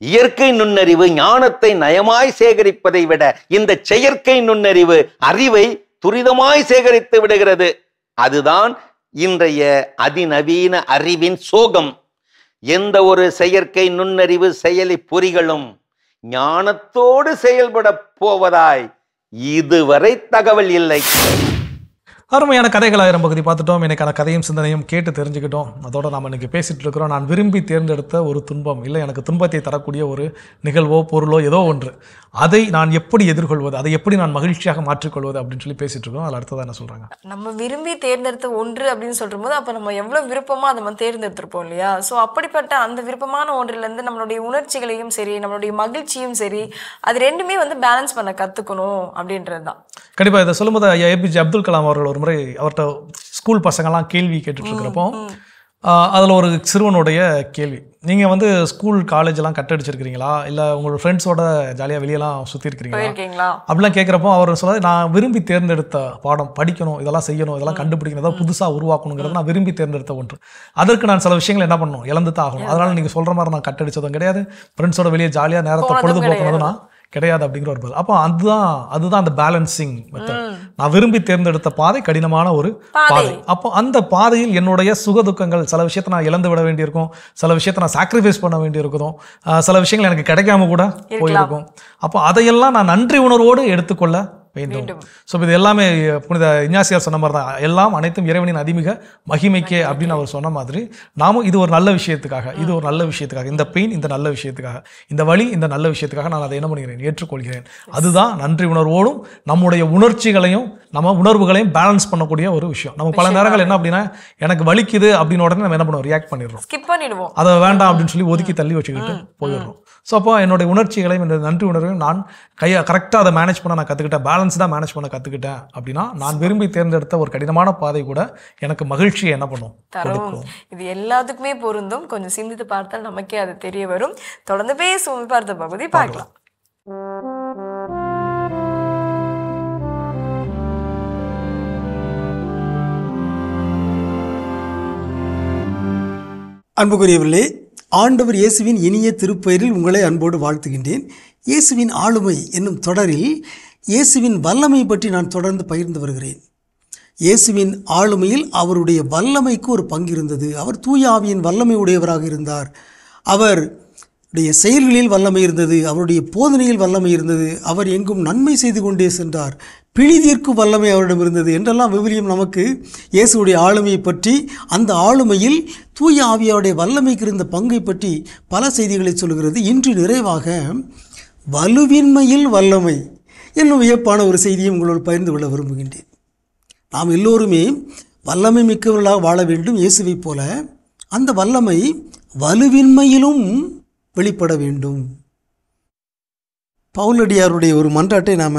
இயற்கை நுண்ணறிவு ஞானத்தை நயமாய் சேகரிப்பதை விட இந்த செயற்கை நுண்ணறிவு அறிவை துரிதமாய் சேகரித்து விடுகிறது. அதுதான் இன்றைய அதிநவீன அறிவின் சோகம். எந்த ஒரு செயற்கை நுண்ணறிவு செயலி பொறிகளும் ஞானத்தோடு செயல்பட போவதாய் இதுவரை தகவல் இல்லை. அருமையான கதைகள் 1000 பகுதி பார்த்துட்டோம். எனக்கான கதையும் சிந்தனையும் கேட்டு தெரிஞ்சுக்கிட்டோம். அதோட நாம் இன்னைக்கு பேசிட்டு இருக்கிறோம், நான் விரும்பி தேர்ந்தெடுத்த ஒரு துன்பம், இல்லை எனக்கு துன்பத்தை தரக்கூடிய ஒரு நிகழ்வோ பொருளோ ஏதோ ஒன்று, அதை நான் எப்படி எதிர்கொள்வது, அதை எப்படி நான் மகிழ்ச்சியாக மாற்றிக்கொள்வது அப்படின்னு சொல்லி பேசிட்டு இருக்கோம். அதில் அடுத்ததான் என்ன சொல்றாங்க? நம்ம விரும்பி தேர்ந்தெடுத்த ஒன்று அப்படின்னு சொல்லும் போது அப்போ நம்ம எவ்வளோ விருப்பமாக அதை நம்ம தேர்ந்தெடுத்திருப்போம் இல்லையா? ஸோ அப்படிப்பட்ட அந்த விருப்பமான ஒன்றிலேருந்து நம்மளுடைய உணர்ச்சிகளையும் சரி, நம்மளுடைய மகிழ்ச்சியும் சரி, அது ரெண்டுமே வந்து பேலன்ஸ் பண்ண கற்றுக்கணும் அப்படின்றது தான். கண்டிப்பாக இதை சொல்லும்போது ஐயா ஏபிஜே அப்துல் கலாம் அவர்கள் ஒரு முறை அவர்கிட்ட ஸ்கூல் பசங்கள்லாம் கேள்வி கேட்டுட்டு இருக்கிறப்போ அதில் ஒரு சிறுவனுடைய கேள்வி, நீங்கள் வந்து ஸ்கூல் காலேஜெல்லாம் கட் அடிச்சிருக்கிறீங்களா, இல்லை உங்களோட ஃப்ரெண்ட்ஸோட ஜாலியாக வெளியெல்லாம் சுற்றி இருக்கிறீங்களா அப்படிலாம் கேட்குறப்போ அவர் சொல்லாது, நான் விரும்பி தேர்ந்தெடுத்த பாடம் படிக்கணும், இதெல்லாம் செய்யணும், இதெல்லாம் கண்டுபிடிக்கணும், ஏதாவது புதுசாக உருவாக்கணுங்கிறது நான் விரும்பி தேர்ந்தெடுத்த ஒன்று. அதற்கு நான் சில விஷயங்கள் என்ன பண்ணணும், இழந்து தான் ஆகணும். அதனால் நீங்கள் சொல்கிற மாதிரி நான் கட் அடித்ததும் கிடையாது, ஃப்ரெண்ட்ஸோட வெளியே ஜாலியாக நேரத்தை பொழுதுபோக்கணும் நான் கிடையாது அப்படிங்கிற ஒரு பதில். அப்போ அதுதான் அந்த பேலன்சிங் மெத்தட். நான் விரும்பி தேர்ந்தெடுத்த பாதை கடினமான ஒரு பாதை. அப்போ அந்த பாதையில் என்னுடைய சுகதுக்கங்கள், சில விஷயத்தை நான் இழந்து விட வேண்டியிருக்கும், சில விஷயத்தை நான் சாக்ரிஃபைஸ் பண்ண வேண்டியிருக்கும், சில விஷயங்கள் எனக்கு கிடைக்காம கூட போயிருக்கும். அப்போ அதையெல்லாம் நான் நன்றி உணர்வோடு எடுத்துக்கொள்ள வேண்டும். ஸோ இது எல்லாமே புனித இஞ்ஞாசியார் சொன்ன மாதிரி தான், எல்லாம் அனைத்தும் இறைவனின் அதிமிக மகிமைக்கே அப்படின்னு அவர் சொன்ன மாதிரி நாமும் இது ஒரு நல்ல விஷயத்துக்காக, இது ஒரு நல்ல விஷயத்துக்காக, இந்த பெயின் இந்த நல்ல விஷயத்துக்காக, இந்த வலி இந்த நல்ல விஷயத்துக்காக நான் அதை என்ன பண்ணுகிறேன், ஏற்றுக்கொள்கிறேன். அதுதான் நன்றி உணர்வோடும் நம்முடைய உணர்ச்சிகளையும் நம்ம உணர்வுகளையும் பேலன்ஸ் பண்ணக்கூடிய ஒரு விஷயம். நம்ம பல நேரங்கள் என்ன அப்படின்னா, எனக்கு வலிக்குது அப்படின்னு உடனே நம்ம என்ன பண்ணுவோம், ரியாக்ட் பண்ணிடுறோம், அதை வேண்டாம் அப்படின்னு சொல்லி ஒதுக்கி தள்ளி வச்சுக்கிட்டு போயிடுறோம். ஸோ அப்போ என்னுடைய உணர்ச்சிகளையும் என்னுடைய நன்றி உணர்வையும் நான் கரெக்டாக அதை மேனேஜ் பண்ண நான் கற்றுக்கிட்டேன், பேலன்ஸ்டாக மேனேஜ் பண்ண கற்றுக்கிட்டேன் அப்படின்னா நான் விரும்பி தேர்ந்தெடுத்த ஒரு கடினமான பாதை கூட எனக்கு மகிழ்ச்சியை என்ன பண்ணும், கொடுக்கும். இது எல்லாத்துக்குமே பொருந்தும். கொஞ்சம் சிந்தித்து பார்த்தால் நமக்கே அது தெரிய வரும். தொடர்ந்து பேசுவோம் பார்த்த பகுதி பார்க்கலாம். அன்புக்குரியவர்களே, ஆண்டவர் இயேசுவின் இனிய திருப்பெயரில் உங்களை அன்போடு வாழ்த்துகின்றேன். இயேசுவின் ஆளுமை என்னும் தொடரில் இயேசுவின் வல்லமை பற்றி நான் தொடர்ந்து பகிர்ந்து வருகிறேன். இயேசுவின் ஆளுமையில் அவருடைய வல்லமைக்கு ஒரு பங்கு இருந்தது. அவர் தூய ஆவியின் வல்லமை உடையவராக இருந்தார். அவருடைய செயல்களில் வல்லமை இருந்தது, அவருடைய போதனையில் வல்லமை இருந்தது, அவர் எங்கும் நன்மை செய்து கொண்டே சென்றார், பிழிதீர்க்கும் வல்லமை அவரிடம் இருந்தது என்றெல்லாம் விவிலியம் நமக்கு இயேசுடைய ஆளுமையை பற்றி, அந்த ஆளுமையில் தூய ஆவியாருடைய வல்லமைக்கு இருந்த பங்கை பற்றி பல செய்திகளை சொல்கிறது. இன்று நிறைவாக வலுவின்மையில் வல்லமை என்னும் வியப்பான ஒரு செய்தியை உங்களோடு பகிர்ந்து கொள்ள விரும்புகின்றேன். நாம் எல்லோருமே வல்லமை மிக்கவர்களாக வாழ வேண்டும் இயேசுவை போல. அந்த வல்லமை வலுவின்மையிலும் வெளிப்பட வேண்டும். பவுலடியாருடைய ஒரு மன்றாட்டை நாம்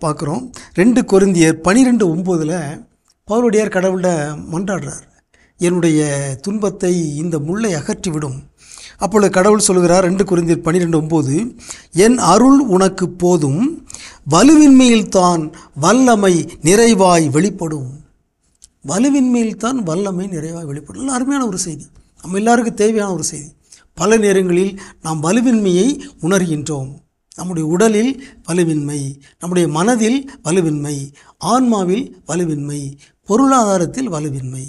பார்க்குறோம். 2 கொரிந்தியர் 12:9 பவுலடியார் கடவுள்கிட்ட மன்றாடுறார், என்னுடைய துன்பத்தை இந்த முள்ளை அகற்றிவிடும். அப்பொழுது கடவுள் சொல்கிறார் 2 கொரிந்தியர் 12:9, என் அருள் உனக்கு போதும், வலுவின்மையில்தான் வல்லமை நிறைவாய் வெளிப்படும். வலுவின்மையில்தான் வல்லமை நிறைவாய் வெளிப்படும். நல்ல அருமையான ஒரு செய்தி, நம்ம எல்லாருக்கும் தேவையான ஒரு செய்தி. பல நேரங்களில் நாம் வலுவின்மையை உணர்கின்றோம். நம்முடைய உடலில் வலுவின்மை, நம்முடைய மனதில் வலுவின்மை, ஆன்மாவில் வலுவின்மை, பொருளாதாரத்தில் வலுவின்மை.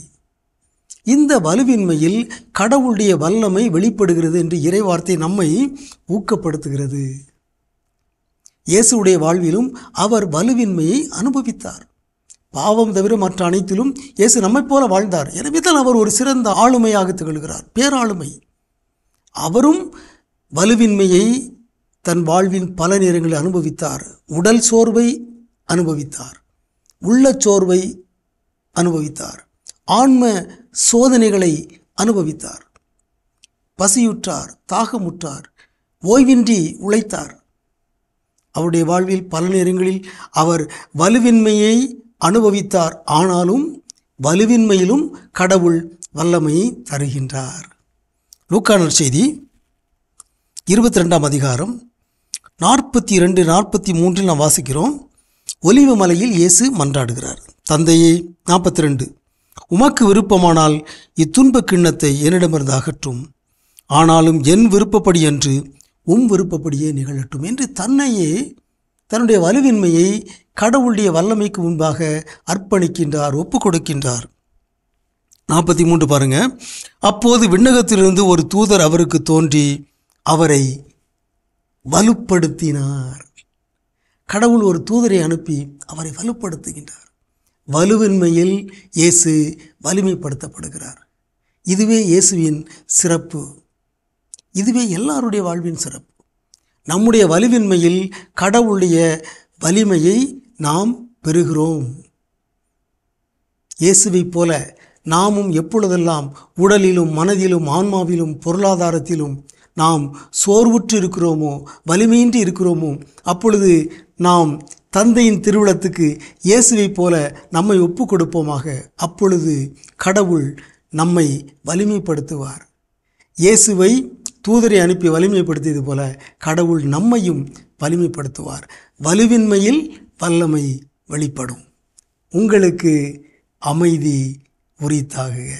இந்த வலுவின்மையில் கடவுளுடைய வல்லமை வெளிப்படுகிறது என்று இறைவார்த்தை நம்மை ஊக்கப்படுத்துகிறது. இயேசுடைய வாழ்விலும் அவர் வலுவின்மையை அனுபவித்தார். பாவம் தவிர மற்ற அனைத்திலும் இயேசு நம்மைப் போல வாழ்ந்தார். எனவே தான் அவர் ஒரு சிறந்த ஆளுமையாக திகழ்கிறார், பேராளுமை. அவரும் வலுவின்மையை தன் வாழ்வின் பல நேரங்களில் அனுபவித்தார். உடல் சோர்வை அனுபவித்தார், உள்ளச் சோர்வை அனுபவித்தார், ஆன்ம சோதனைகளை அனுபவித்தார், பசியுற்றார், தாகமுற்றார், ஓய்வின்றி உழைத்தார். அவருடைய வாழ்வில் பல நேரங்களில் அவர் வலுவின்மையை அனுபவித்தார். ஆனாலும் வலுவின்மையிலும் கடவுள் வல்லமையை தருகின்றார். லூக்கா நற்செய்தி 22ஆம் அதிகாரம் 42-43 நாம் வாசிக்கிறோம். ஒலிவ மலையில் இயேசு மன்றாடுகிறார். தந்தையே, 42, உமக்கு விருப்பமானால் இத்துன்ப கிண்ணத்தை என்னிடமிருந்து அகற்றும், ஆனாலும் என் விருப்பப்படி அன்று உம் விருப்பப்படியே நிகழட்டும் என்று தன்னையே, தன்னுடைய வலுவின்மையை கடவுளுடைய வல்லமைக்கு முன்பாக அர்ப்பணிக்கின்றார், ஒப்பு கொடுக்கின்றார். 43 பாருங்க. அப்போது விண்ணகத்திலிருந்து ஒரு தூதர் அவருக்கு தோன்றி அவரை வலுப்படுத்தினார். கடவுள் ஒரு தூதரை அனுப்பி அவரை வலுப்படுத்துகின்றார். வலுவின்மையில் இயேசு வலிமைப்படுத்தப்படுகிறார். இதுவே இயேசுவின் சிறப்பு, இதுவே எல்லாருடைய வாழ்வின் சிறப்பு. நம்முடைய வலுவின்மையில் கடவுளுடைய வலிமையை நாம் பெறுகிறோம். இயேசுவை போல நாமும் எப்பொழுதெல்லாம் உடலிலும் மனதிலும் ஆன்மாவிலும் பொருளாதாரத்திலும் நாம் சோர்வுற்று இருக்கிறோமோ, வலிமையின்றி இருக்கிறோமோ, அப்பொழுது நாம் தந்தையின் திருவுளத்துக்கு இயேசுவை போல நம்மை ஒப்பு கொடுப்போமாக. அப்பொழுது கடவுள் நம்மை வலிமைப்படுத்துவார். இயேசுவை தூதரை அனுப்பி வலிமைப்படுத்தியது போல கடவுள் நம்மையும் வலிமைப்படுத்துவார். வலுவின்மையில் வல்லமை வெளிப்படும். உங்களுக்கு அமைதி உரித்தாகுக.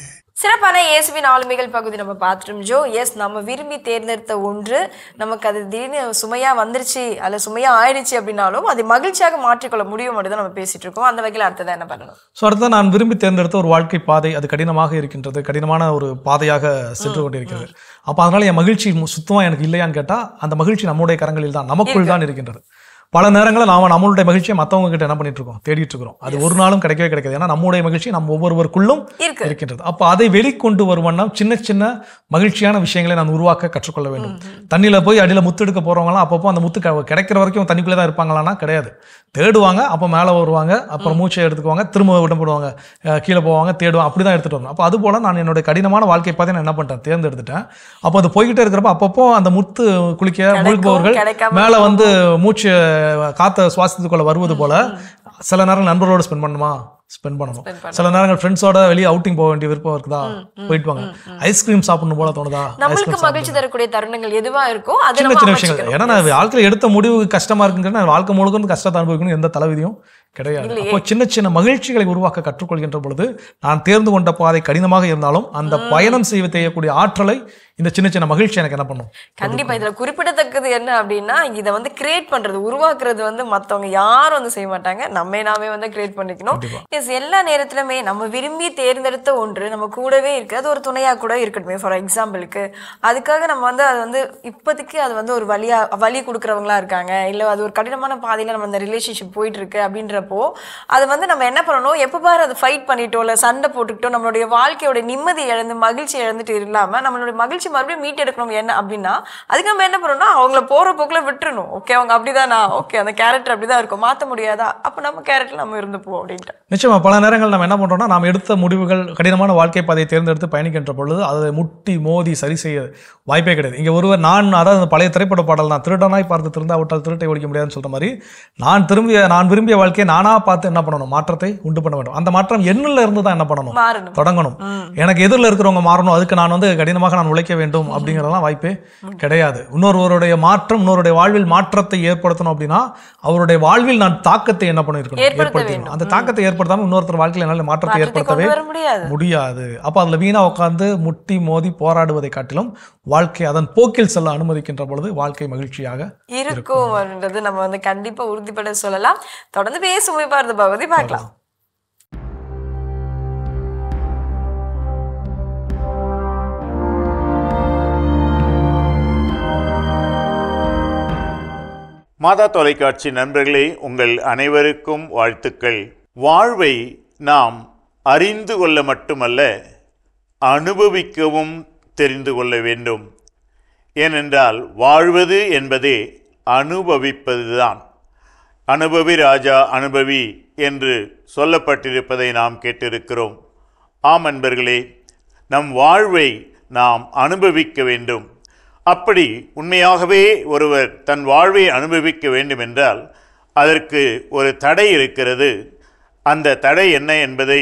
சிறப்பான இயேசுவின் ஆளுமைகள் பகுதி நம்ம பார்த்துட்டோம் ஜோ. எஸ், நம்ம விரும்பி தேர்ந்தெடுத்த ஒன்று நமக்கு அது திடீர்னு சுமையா வந்துருச்சு, அல்ல சுமையா ஆயிடுச்சு அப்படின்னாலும் அதை மகிழ்ச்சியாக மாற்றிக்கொள்ள முடியும் அப்படிதான் நம்ம பேசிட்டு இருக்கோம். அந்த வகையில் அடுத்ததான் என்ன பண்ணணும்? ஸோ அடுத்ததான் நான் விரும்பி தேர்ந்தெடுத்த ஒரு வாழ்க்கை பாதை அது கடினமாக இருக்கின்றது, கடினமான ஒரு பாதையாக சென்று கொண்டிருக்கிறது. அப்போ அதனால என் மகிழ்ச்சி சுத்தமாக எனக்கு இல்லையான்னு கேட்டால் அந்த மகிழ்ச்சி நம்முடைய கரங்களில் தான், நமக்குள் தான் இருக்கின்றது. பல நேரங்களில் நாம் நம்மளுடைய மகிழ்ச்சியை மற்றவங்க கிட்ட என்ன பண்ணிட்டு இருக்கோம், தேடிட்டு இருக்கிறோம். அது ஒரு நாளும் கிடைக்கவே கிடைக்காது. ஏன்னா நம்முடைய மகிழ்ச்சி நம்ம ஒவ்வொருவருக்குள்ளும் இருக்கின்றது. அப்போ அதை வெளிக்கொண்டு வருவன்னா சின்ன சின்ன மகிழ்ச்சியான விஷயங்களை நான் உருவாக்க கற்றுக்கொள்ள வேண்டும். தண்ணியில் போய் அடியில் முத்து எடுக்க போறவங்களாம் அப்பப்போ அந்த முத்து கிடைக்கிற வரைக்கும் தண்ணிக்குள்ளே தான் இருப்பாங்களான்னா கிடையாது. தேடுவாங்க, அப்போ மேலே வருவாங்க, அப்புறம் மூச்சை எடுத்துக்குவாங்க, திரும்ப விடம் போடுவாங்க, கீழே போவாங்க, தேடுவாங்க, அப்படி தான் எடுத்துகிட்டு வரணும். அப்போ அது போல் நான் என்னோட கடினமான வாழ்க்கை பார்த்து நான் என்ன பண்ணிட்டேன், தேர்ந்தெடுத்துட்டேன். அப்போ அது போய்கிட்டே இருக்கிறப்ப அப்பப்போ அந்த முத்து குளிக்க மூழ்குபவர்கள் மேலே வந்து மூச்சு காற்றை சுவாசித்துக்குள்ள வருவது போல சில நேரம் நண்பர்களோட ஸ்பெண்ட் பண்ணணும். சில நேரங்கள் ஃப்ரெண்ட்ஸோட வெளியே அவுட்டிங் போக வேண்டிய விருப்பம் இருக்குதா, போயிட்டு வாங்க. ஐஸ்கிரீம் சாப்பிடணும் போல தோணுதா, நம்மளுக்கு மகிழ்ச்சி தரக்கூடிய தருணங்கள் எதுவா இருக்கோ அது சின்ன சின்ன விஷயங்கள். ஏன்னா நான் வாழ்க்கையில் எடுத்த முடிவு கஷ்டமா இருக்குங்கிறது நான் வாழ்க்கை முழுக்க வந்து கஷ்டத்தை அனுபவிக்கணும் எந்த தலைவிதியும் கிடையாது. அப்போ சின்ன சின்ன மகிழ்ச்சிகளை உருவாக்க கற்றுக்கொள்கின்ற பொழுது நான் தேர்ந்து கொண்ட பாதை கடினமாக இருந்தாலும் அந்த பயணம் செய்யக்கூடிய ஆற்றலை இந்த சின்ன சின்ன மகிழ்ச்சி எனக்கு என்ன பண்ணும். கண்டிப்பா இதுல குறிப்பிடத்தக்கது என்ன அப்படின்னா, இதை வந்து கிரியேட் பண்றது, உருவாக்குறது வந்து மத்தவங்க யாரும் வந்து செய்ய மாட்டாங்க, நாமே வந்து கிரியேட் பண்ணிக்கணும். எல்லா நேரத்திலுமே நம்ம விரும்பி தேர்ந்தெடுத்த ஒன்று நம்ம கூடவே இருக்கு, அது ஒரு துணையா கூட இருக்கட்டுமே. ஃபார் எக்ஸாம்பிளுக்கு அதுக்காக நம்ம வந்து அது வந்து இப்போதைக்கு அது வந்து ஒரு வழி கொடுக்குறவங்களா இருக்காங்க, இல்ல அது ஒரு கடினமான பாதையில நம்ம அந்த ரிலேஷன்ஷிப் போயிட்டு இருக்கு அப்படின்றப்போ இருக்கிறப்போ அது வந்து நம்ம என்ன பண்ணணும், எப்போ பாரு அதை ஃபைட் பண்ணிட்டோம் இல்லை சண்டை போட்டுக்கிட்டோம் நம்மளுடைய வாழ்க்கையோட நிம்மதி இழந்து மகிழ்ச்சி இழந்துட்டு இல்லாமல் நம்மளுடைய மகிழ்ச்சி மறுபடியும் மீட் எடுக்கணும் என்ன அப்படின்னா அதுக்கு நம்ம என்ன பண்ணணும்னா அவங்கள போகிற போக்கில் விட்டுறணும். ஓகே அவங்க அப்படிதானா, ஓகே அந்த கேரக்டர் அப்படிதான் இருக்கும், மாற்ற முடியாதா, அப்போ நம்ம கேரக்டர் நம்ம இருந்துப்போம் அப்படின்ட்டு. நிச்சயமா பல நேரங்கள் நம்ம என்ன பண்றோம்னா நாம் எடுத்த முடிவுகள் கடினமான வாழ்க்கை பாதையை தேர்ந்தெடுத்து பயணிக்கின்ற பொழுது அதை முட்டி மோதி சரி செய்ய வாய்ப்பே கிடையாது. இங்கே ஒருவர் அதாவது பழைய திரைப்பட பாடல் தான், திருடனாய் பார்த்து திருந்தாவிட்டால் திருட்டை ஒழிக்க முடியாதுன்னு சொல்ற மாதிரி நான் விரும்பிய வாழ்க்கையை நானா பார்த்து என்ன பண்ணணும், மாற்றத்தை உண்டு பண்ண வேண்டும். அந்த மாற்றம் என்னில் இருந்து தான் என்ன பண்ணணும், தொடங்கணும். எனக்கு எதிரில் இருக்கிறவங்க மாறணும், அதுக்கு நான் வந்து கடினமாக நான் உழைக்க வேண்டும் அப்படிங்கிறதெல்லாம் வாய்ப்பே கிடையாது. இன்னொருவருடைய மாற்றம், இன்னொருடைய வாழ்வில் மாற்றத்தை ஏற்படுத்தணும் அப்படின்னா அவருடைய வாழ்வில் நான் தாக்கத்தை என்ன பண்ணிருக்கணும், ஏற்படுத்தணும். அந்த தாக்கத்தை ஏற்படுத்தாமல் இன்னொருத்தர் வாழ்க்கையில் என்னால் மாற்றத்தை ஏற்படுத்தவே முடியாது. அப்போ அதில் வீணா உட்காந்து முட்டி மோதி போராடுவதை காட்டிலும் வாழ்க்கை அதன் போக்கில் செல்ல அனுமதிக்கின்ற பொழுது வாழ்க்கை மகிழ்ச்சியாக இருக்கும் அப்படின்றது நம்ம வந்து கண்டிப்பா உறுதிப்பட சொல்லலாம். தொடர்ந்து பேசும் பார்த்த பகுதி பார்க்கலாம். மாதா தொலைக்காட்சி நண்பர்களே, உங்கள் அனைவருக்கும் வாழ்த்துக்கள். வாழ்வை நாம் அறிந்து கொள்ள மட்டுமல்ல அனுபவிக்கவும் தெரிந்து கொள்ள வேண்டும். ஏனென்றால் வாழ்வது என்பதே அனுபவிப்பதுதான். அனுபவி ராஜா அனுபவி என்று சொல்லப்பட்டிருப்பதை நாம் கேட்டிருக்கிறோம். ஆம் அன்பர்களே, நம் வாழ்வை நாம் அனுபவிக்க வேண்டும். அப்படி உண்மையாகவே ஒருவர் தன் வாழ்வை அனுபவிக்க வேண்டும் என்றால் அதற்கு ஒரு தடை இருக்கிறது. அந்த தடை என்ன என்பதை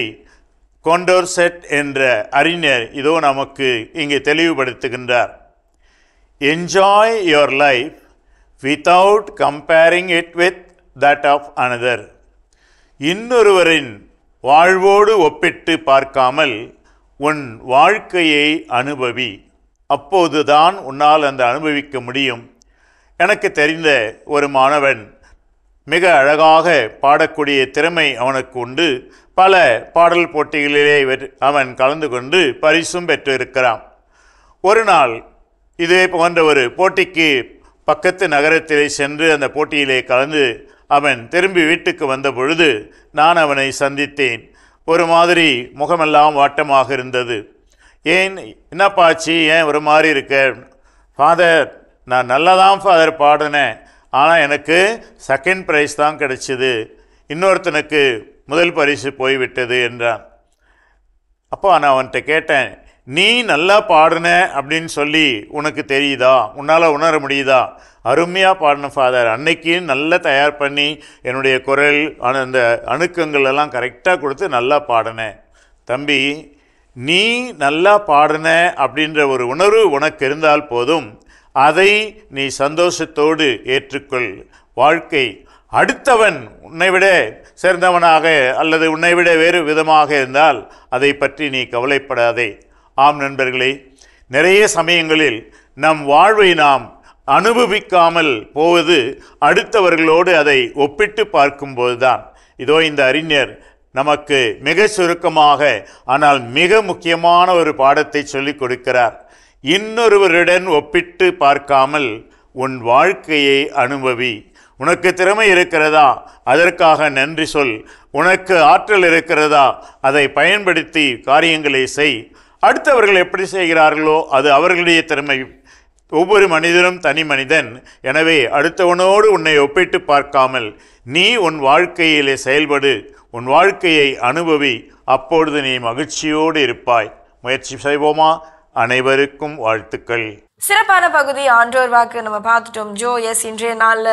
கோண்டோர்செட் என்ற அறிஞர் இதோ நமக்கு இங்கே தெளிவுபடுத்துகின்றார். Enjoy your life without comparing it with that of another. இன்னொருவரின் வாழ்வோடு ஒப்பிட்டு பார்க்காமல் உன் வாழ்க்கையை அனுபவி. அப்போதுதான் உன்னால் அந்த அனுபவிக்க முடியும். எனக்கு தெரிந்த ஒரு மாணவன் மிக அழகாக பாடக்கூடிய திறமை அவனுக்கு உண்டு. பல பாடல் போட்டிகளிலே அவன் கலந்து கொண்டு பரிசும் பெற்று இருக்கிறான். ஒரு நாள் இதே போன்ற ஒரு போட்டிக்கு பக்கத்து நகரத்திலே சென்று அந்த போட்டியிலே கலந்து அவன் திரும்பி வீட்டுக்கு வந்த பொழுது நான் அவனை சந்தித்தேன். ஒரு மாதிரி முகமெல்லாம் வாட்டமாக இருந்தது. ஏன், என்னப்பாச்சு, ஏன் ஒரு மாதிரி இருக்க? ஃபாதர், நான் நல்லா தான் ஃபாதர் பாடினேன், ஆனால் எனக்கு செகண்ட் ப்ரைஸ் தான் கிடைச்சிது, இன்னொருத்தனுக்கு முதல் பரிசு போய்விட்டது என்றான். அப்போ நான் அவன்கிட்ட கேட்டேன், நீ நல்லா பாடின அப்படின்னு சொல்லி உனக்கு தெரியுதா, உன்னால் உணர முடியுதா? அருமையாக பாடின ஃபாதர், அன்னைக்கு நல்லா தயார் பண்ணி என்னுடைய குரல் அந்த அணுக்கங்கள் எல்லாம் கரெக்டாக கொடுத்து நல்லா பாடினேன். தம்பி, நீ நல்லா பாடின அப்படின்ற ஒரு உணர்வு உனக்கு இருந்தால் போதும், அதை நீ சந்தோஷத்தோடு ஏற்றுக்கொள். வாழ்க்கை அடுத்தவன் உன்னை விட சேர்ந்தவனாக அல்லது உன்னை விட வேறு விதமாக இருந்தால் அதை பற்றி நீ கவலைப்படாதே. ஆம் நண்பர்களே, நிறைய சமயங்களில் நம் வாழ்வை நாம் அனுபவிக்காமல் போவது அடுத்தவர்களோடு அதை ஒப்பிட்டு பார்க்கும்போதுதான். இதோ இந்த அறிஞர் நமக்கு மிக சுருக்கமாக ஆனால் மிக முக்கியமான ஒரு பாடத்தை சொல்லிக் கொடுக்கிறார். இன்னொருவருடன் ஒப்பிட்டு பார்க்காமல் உன் வாழ்க்கையை அனுபவி. உனக்கு திறமை இருக்கிறதா, அதற்காக நன்றி சொல். உனக்கு ஆற்றல் இருக்கிறதா, அதை பயன்படுத்தி காரியங்களை செய். அடுத்தவர்கள் எப்படி செய்கிறார்களோ அது அவர்களுடைய திறமை. ஒவ்வொரு மனிதனும் தனி மனிதன். எனவே அடுத்தவனோடு உன்னை ஒப்பிட்டு பார்க்காமல் நீ உன் வாழ்க்கையிலே செயல்படு, உன் வாழ்க்கையை அனுபவி. அப்பொழுது நீ மகிழ்ச்சியோடு இருப்பாய். முயற்சி செய்வோமா? அனைவருக்கும் வாழ்த்துக்கள். சிறப்பான பகுதி ஆன்றோர் வாக்கு நம்ம பார்த்துட்டோம். எஸ், இன்றைய நாளில்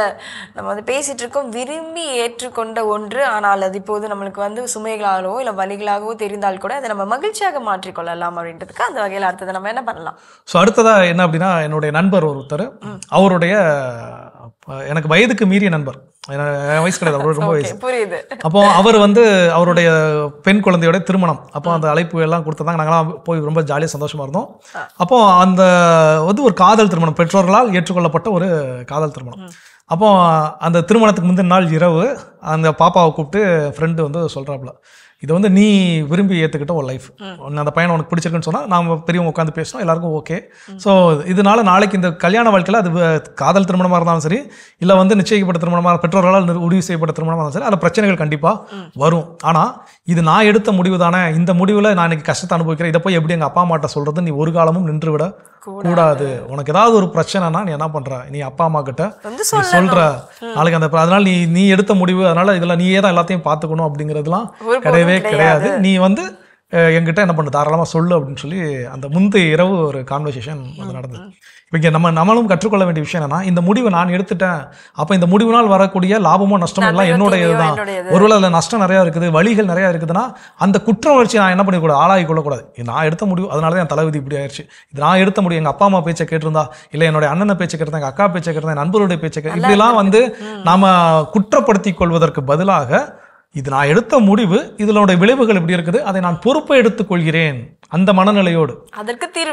நம்ம வந்து பேசிகிட்டு இருக்கோம் விரும்பி ஏற்றுக்கொண்ட ஒன்று, ஆனால் அது இப்போது நம்மளுக்கு வந்து சுமைகளாகவோ இல்லை வலிகளாகவோ தெரிந்தால் கூட அதை நம்ம மகிழ்ச்சியாக மாற்றிக்கொள்ளலாம் அப்படின்றதுக்கு அந்த வகையில் அடுத்தது நம்ம என்ன பண்ணலாம்? ஸோ அடுத்ததாக என்ன அப்படின்னா, என்னுடைய நண்பர் ஒருத்தர், அவருடைய எனக்கு வயதுக்கு மீறிய நண்பர், வயசு கிடையாது, அவரோட ரொம்ப வயசு. புரியுது. அப்போ அவர் வந்து அவருடைய பெண் குழந்தையோட திருமணம், அப்போ அந்த அழைப்பு எல்லாம் கொடுத்ததாங்க. நாங்களாம் போய் ரொம்ப ஜாலியாக சந்தோஷமா இருந்தோம். அப்போ அந்த வந்து ஒரு காதல் திருமணம், பெற்றோர்களால் ஏற்றுக்கொள்ளப்பட்ட ஒரு காதல் திருமணம். அப்போ அந்த திருமணத்துக்கு முந்தின நாள் இரவு அந்த பாப்பாவை கூப்பிட்டு ஃப்ரெண்டு வந்து சொல்கிறாப்புல, இது வந்து நீ விரும்பி ஏற்றுக்கிட்ட ஒரு லைஃப். அந்த பையனை உனக்கு பிடிச்சிருக்குன்னு சொன்னால் நாம் பெரியவங்க உட்காந்து பேசணும், எல்லாருக்கும் ஓகே. ஸோ இதனால நாளைக்கு இந்த கல்யாண வாழ்க்கையில் அது காதல் திருமணமாக இருந்தாலும் சரி, இல்லை வந்து நிச்சயிக்கப்பட்ட திருமணமாக பெற்றோர்களால் முடிவு செய்யப்பட்ட திருமணமாக இருந்தாலும் சரி, அதில் பிரச்சனைகள் கண்டிப்பாக வரும். ஆனால் இது நான் எடுத்த முடிவு தானே, இந்த முடிவில் நான் இன்னைக்கு கஷ்டத்தை அனுபவிக்கிறேன், இதை போய் எப்படி எங்கள் அப்பா அம்மாட்ட சொல்கிறது, நீ ஒரு காலமும் நின்று விட கூடாது. உனக்கு ஏதாவது ஒரு பிரச்சனைனா நீ என்ன பண்ற, நீ அப்பா அம்மா கிட்ட சொல்ற நாளைக்கு அந்த, அதனால நீ எடுத்த முடிவு, அதனால இதுல நீயே தான் எல்லாத்தையும் பார்த்துக்கணும் அப்படிங்கிறதுலாம் கிடையவே கிடையாது. நீ வந்து என்கிட்ட என்ன பண்ணு, தாராளமாக சொல்லு அப்படின்னு சொல்லி அந்த முந்தைய இரவு ஒரு கான்வர்சேஷன் அது நடந்தது. இப்போ இங்கே நம்மளும் கற்றுக்கொள்ள வேண்டிய விஷயம் என்னன்னா, இந்த முடிவை நான் எடுத்துட்டேன், அப்போ இந்த முடிவினால் வரக்கூடிய லாபமோ நஷ்டமோ எல்லாம் என்னுடைய இதுதான். ஒருவேளை அதில் நஷ்டம் நிறையா இருக்குது, வழிகள் நிறையா இருக்குதுன்னா அந்த குற்ற உணர்ச்சி நான் என்ன பண்ணிக்கூடாது, ஆளாகி கொள்ளக்கூடாது. நான் எடுத்த முடிவு, அதனால தான் என் தலைவிதி இப்படி ஆயிடுச்சு, இது நான் எடுத்த முடிவு. எங்கள் அப்பா அம்மா பேச்சை கேட்டிருந்தா, இல்லை என்னுடைய அண்ணனை பேச்சை கேட்டிருந்தேன், எங்கள் அக்கா பேச்சை கேட்டிருந்தேன், நண்பருடைய பேச்சை கேட்டு, இப்படிலாம் வந்து நாம குற்றப்படுத்திக் கொள்வதற்கு பதிலாக இது நான் எடுத்த முடிவு, இதனுடைய விளைவுகள் எப்படி இருக்குது, அதை நான் பொறுப்பை எடுத்துக் கொள்கிறேன் அந்த மனநிலையோடு.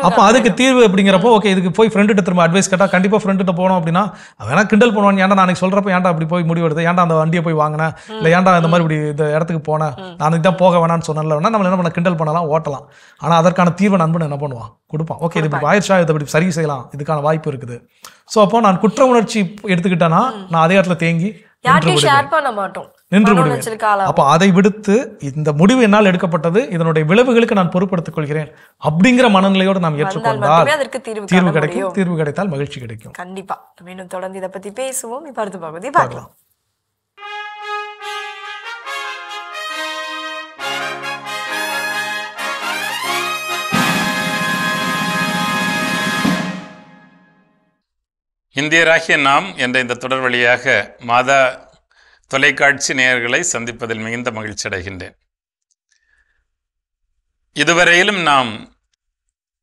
அப்போ அதுக்கு தீர்வு அப்படிங்கிறப்போ ஓகே, இதுக்கு போய் ஃப்ரெண்டுகிட்ட திரும்ப அட்வைஸ் கேட்டால் கண்டிப்பாக ஃப்ரெண்டுகிட்ட போனோம் அப்படின்னா வேணா கிண்டல் பண்ணுவான், ஏன்டா நான் சொல்கிறப்ப ஏன்டா அப்படி போய் முடிவு எடுத்தேன், ஏன்டா அந்த வண்டியை போய் வாங்கினேன், இல்லை ஏன்டா இந்த மாதிரி இப்படி இந்த இடத்துக்கு போனேன், நான் இதுதான் போக வேணான்னு சொன்னல வேணா நம்ம என்ன பண்ண கிண்டல் பண்ணலாம், ஓட்டலாம். ஆனால் அதற்கான தீர்வை நண்பன் என்ன பண்ணுவான், கொடுப்பான். ஓகே, இது இப்படி ஆயிடுச்சா, இதை இப்படி சரி செய்யலாம், இதுக்கான வாய்ப்பு இருக்குது. ஸோ அப்போ நான் குற்ற உணர்ச்சி எடுத்துக்கிட்டேன்னா நான் அதே இடத்துல தேங்கி நின்று விடுவேன். அப்போ அதை விடுத்து இந்த முடிவு என்னால் எடுக்கப்பட்டது, இதனுடைய விளைவுகளுக்கு நான் பொறுப்படுத்திக் கொள்கிறேன் அப்படிங்கிற மனநிலையோடு நாம் ஏற்றுக்கொண்டால் தீர்வு கிடைக்கும். தீர்வு கிடைத்தால் மகிழ்ச்சி கிடைக்கும். கண்டிப்பா மீண்டும் தொடர்ந்து இதை பத்தி பேசுவோம். இப்ப அடுத்த பகுதி பார்க்கலாம். இந்தியராகிய நாம் என்ற இந்த தொடர் வழியாக மாதா தொலைக்காட்சி நேயர்களை சந்திப்பதில் மிகுந்த மகிழ்ச்சி அடைகின்றேன். இதுவரையிலும் நாம்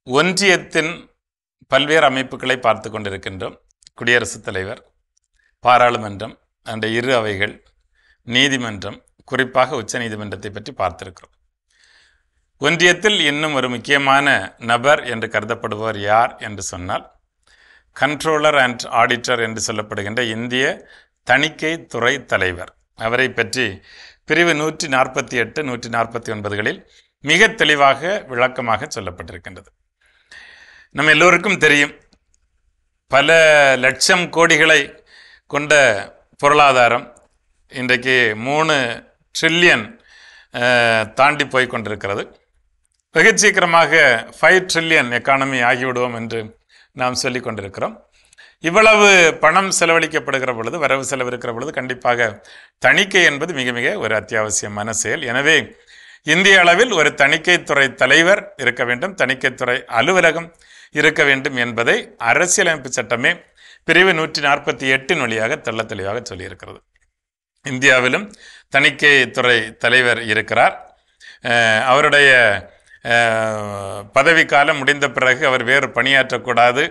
ஒன்றியத்தின் பல்வேறு அமைப்புகளை பார்த்து கொண்டிருக்கின்றோம். குடியரசுத் தலைவர், பாராளுமன்றம், அந்த இரு அவைகள், நீதிமன்றம், குறிப்பாக உச்ச நீதிமன்றத்தை பற்றி பார்த்திருக்கிறோம். ஒன்றியத்தில் இன்னும் ஒரு முக்கியமான நபர் என்று கருதப்படுபவர் யார் என்று சொன்னால், கண்ட்ரோலர் அண்ட் ஆடிட்டர் என்று சொல்லப்படுகின்ற இந்திய தணிக்கை துறை தலைவர். அவரை பற்றி பிரிவு 148, 149களில் மிக தெளிவாக விளக்கமாக சொல்லப்பட்டிருக்கின்றது. நம்ம எல்லோருக்கும் தெரியும், பல லட்சம் கோடிகளை கொண்ட பொருளாதாரம் இன்றைக்கு 3 ட்ரில்லியன் தாண்டி போய் கொண்டிருக்கிறது. வெகு சீக்கிரமாக 5 ட்ரில்லியன் எக்கானமி ஆகிவிடுவோம் என்று நாம் சொல்லி கொண்டிருக்கிறோம். இவ்வளவு பணம் செலவழிக்கப்படுகிற பொழுது, வரவு செலவு இருக்கிற பொழுது கண்டிப்பாக தணிக்கை என்பது மிக மிக ஒரு அத்தியாவசியமான செயல். எனவே இந்திய அளவில் ஒரு தணிக்கைத்துறை தலைவர் இருக்க வேண்டும், தணிக்கைத்துறை அலுவலகம் இருக்க வேண்டும் என்பதை அரசியலமைப்பு சட்டமே பிரிவு 148 வழியாக தெள்ள தெளிவாக சொல்லியிருக்கிறது. இந்தியாவிலும் தணிக்கைத்துறை தலைவர் இருக்கிறார். அவருடைய பதவி காலம் முடிந்த பிறகு அவர் வேறு பணியாற்றக்கூடாது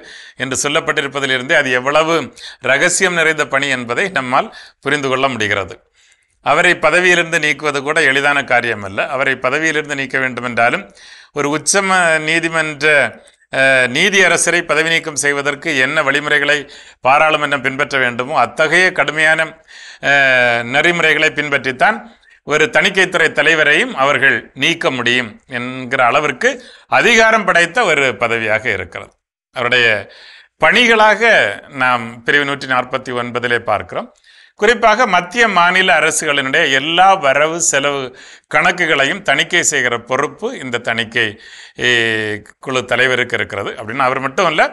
என்று சொல்லப்பட்டிருப்பதிலிருந்தே அது எவ்வளவு ரகசியம் நிறைந்த பணி என்பதை நம்மால் புரிந்து கொள்ள முடிகிறது. அவரை பதவியிலிருந்து நீக்குவது கூட எளிதான காரியம் அல்ல. அவரை பதவியிலிருந்து நீக்க வேண்டும் என்றாலும் ஒரு உச்ச நீதிமன்ற நீதியரசரை பதவி நீக்கம் செய்வதற்கு என்ன வழிமுறைகளை பாராளுமன்றம் பின்பற்ற வேண்டுமோ அத்தகைய கடுமையான நெறிமுறைகளை பின்பற்றித்தான் ஒரு தணிக்கைத்துறை தலைவரையும் அவர்கள் நீக்க முடியும் என்கிற அளவிற்கு அதிகாரம் படைத்த ஒரு பதவியாக இருக்கிறது. அவருடைய பணிகளாக நாம் பிரிவு 149 பார்க்கிறோம். குறிப்பாக மத்திய மாநில அரசுகளினுடைய எல்லா வரவு செலவு கணக்குகளையும் தணிக்கை செய்கிற பொறுப்பு இந்த தணிக்கை குழு தலைவருக்கு இருக்கிறது. அப்படின்னா அவர் மட்டும் இல்லை,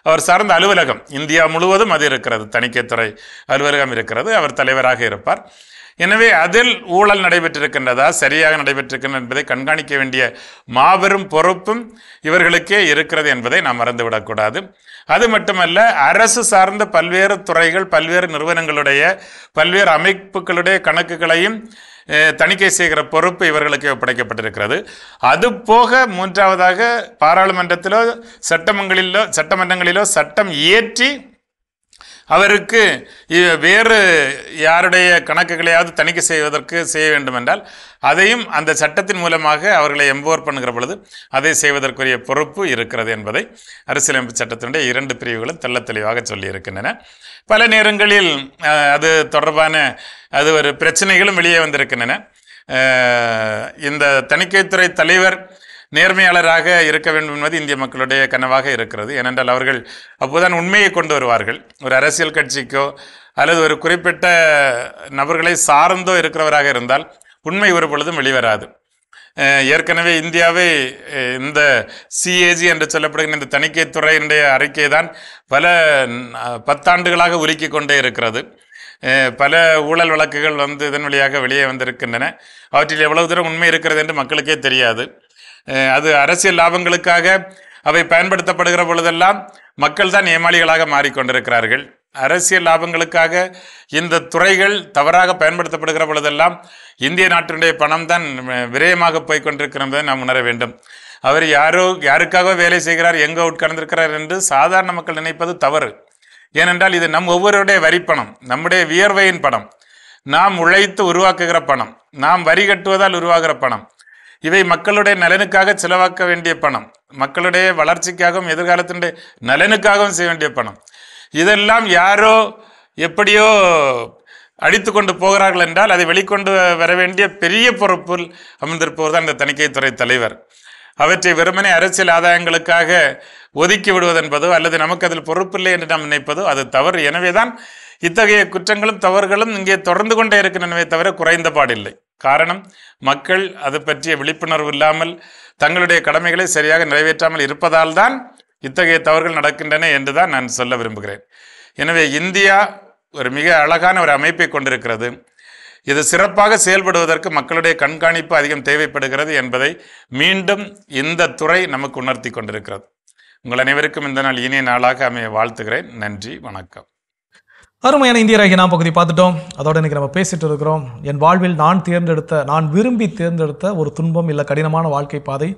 அவர் சார்ந்த அலுவலகம் இந்தியா முழுவதும் அது இருக்கிறது, தணிக்கைத்துறை அலுவலகம் இருக்கிறது, அவர் தலைவராக இருப்பார். எனவே அதில் ஊழல் நடைபெற்றிருக்கின்றதா, சரியாக நடைபெற்றிருக்கின்றது என்பதை கண்காணிக்க வேண்டிய மாபெரும் பொறுப்பும் இவர்களுக்கே இருக்கிறது என்பதை நாம் மறந்துவிடக்கூடாது. அது மட்டுமல்ல, அரசு சார்ந்த பல்வேறு துறைகள், பல்வேறு நிறுவனங்களுடைய, பல்வேறு அமைப்புகளுடைய கணக்குகளையும் தணிக்கை செய்கிற பொறுப்பு இவர்களுக்கு ஒப்படைக்கப்பட்டிருக்கிறது. அது போக மூன்றாவதாக பாராளுமன்றத்திலோ சட்டமன்றங்களிலோ சட்டம் இயற்றி அவருக்கு வேறு யாருடைய கணக்குகளையாவது தணிக்கை செய்ய வேண்டும் என்றால் அதையும் அந்த சட்டத்தின் மூலமாக அவர்களை எம்பவர் பண்ணுகிற பொழுது அதை செய்வதற்குரிய பொறுப்பு இருக்கிறது என்பதை அரசியலமைப்பு சட்டத்தினுடைய 2 பிரிவுகளும் தெள்ள தெளிவாக சொல்லியிருக்கின்றன. பல நேரங்களில் அது தொடர்பான ஒரு பிரச்சனைகளும் வெளியே வந்திருக்கின்றன. இந்த தணிக்கைத்துறை தலைவர் நேர்மையாளராக இருக்க வேண்டும் என்பது இந்திய மக்களுடைய கனவாக இருக்கிறது. ஏனென்றால் அவர்கள் அப்போதான் உண்மையை கொண்டு வருவார்கள். ஒரு அரசியல் கட்சிக்கோ அல்லது ஒரு குறிப்பிட்ட நபர்களை சார்ந்தோ இருக்கிறவராக இருந்தால் உண்மை ஒரு பொழுதும் வெளிவராது. ஏற்கனவே இந்தியாவை இந்த சிஏஜி என்று சொல்லப்படுகிற இந்த தணிக்கைத்துறையினுடைய அறிக்கை தான் பல 10 ஆண்டுகளாக உலுக்கி கொண்டே இருக்கிறது. பல ஊழல் வழக்குகள் இதன் வழியாக வெளியே வந்திருக்கின்றன. அவற்றில் எவ்வளவு தூரம் உண்மை இருக்கிறது என்று மக்களுக்கே தெரியாது. அது அரசியல் லாபங்களுக்காக அவை பயன்படுத்தப்படுகிற பொழுதெல்லாம் மக்கள் தான் ஏமாளிகளாக மாறிக்கொண்டிருக்கிறார்கள். அரசியல் லாபங்களுக்காக இந்த துறைகள் தவறாக பயன்படுத்தப்படுகிற பொழுதெல்லாம் இந்திய நாட்டினுடைய பணம் தான் விரயமாக போய்கொண்டிருக்கிறது நாம் உணர வேண்டும். அவர் யாருக்காக வேலை செய்கிறார், எங்கே உட்கார்ந்திருக்கிறார் என்று சாதாரண மக்கள் நினைப்பது தவறு. ஏனென்றால் இது நம் ஒவ்வொருடைய வரிப்பணம், நம்முடைய வியர்வையின் பணம், நாம் உழைத்து உருவாக்குகிற பணம், நாம் வரி கட்டுவதால் உருவாகிற பணம். இவை மக்களுடைய நலனுக்காக செலவாக்க வேண்டிய பணம், மக்களுடைய வளர்ச்சிக்காகவும் எதிர்காலத்தினுடைய நலனுக்காகவும் செய்ய வேண்டிய பணம். இதெல்லாம் யாரோ எப்படியோ அடித்து கொண்டு போகிறார்கள் என்றால் அதை வெளிக்கொண்டு வர வேண்டிய பெரிய பொறுப்பில் அமர்ந்திருப்பவர் தான் இந்த தணிக்கைத்துறை தலைவர். அவற்றை வெறுமனே அரசியல் ஆதாயங்களுக்காக ஒதுக்கி விடுவதென்பதோ அல்லது நமக்கு அதில் பொறுப்பில்லை என்று நாம் நினைப்பதோ அது தவறு. எனவேதான் இத்தகைய குற்றங்களும் தவறுகளும் இங்கே தொடர்ந்து கொண்டே இருக்கின்றனவே தவிர குறைந்த பாடில்லை. காரணம், மக்கள் அது பற்றிய விழிப்புணர்வு இல்லாமல் தங்களுடைய கடமைகளை சரியாக நிறைவேற்றாமல் இருப்பதால் தான் இத்தகைய தவறுகள் நடக்கின்றன என்று தான் நான் சொல்ல விரும்புகிறேன். எனவே இந்தியா ஒரு மிக அழகான ஒரு அமைப்பை கொண்டிருக்கிறது. இது சிறப்பாக செயல்படுவதற்கு மக்களுடைய கண்காணிப்பு அதிகம் தேவைப்படுகிறது என்பதை மீண்டும் இந்த துறை நமக்கு உணர்த்தி கொண்டிருக்கிறது. உங்கள் அனைவருக்கும் இந்த நாள் இனிய நாளாக அமைய வாழ்த்துகிறேன். நன்றி, வணக்கம். அருமையான இந்தியராகிய நாம் பகுதி பார்த்துட்டோம். அதோட இன்னைக்கு நம்ம பேசிட்டு இருக்கிறோம். என் வாழ்வில் நான் விரும்பி தேர்ந்தெடுத்த ஒரு துன்பம் இல்லை கடினமான வாழ்க்கை பாதை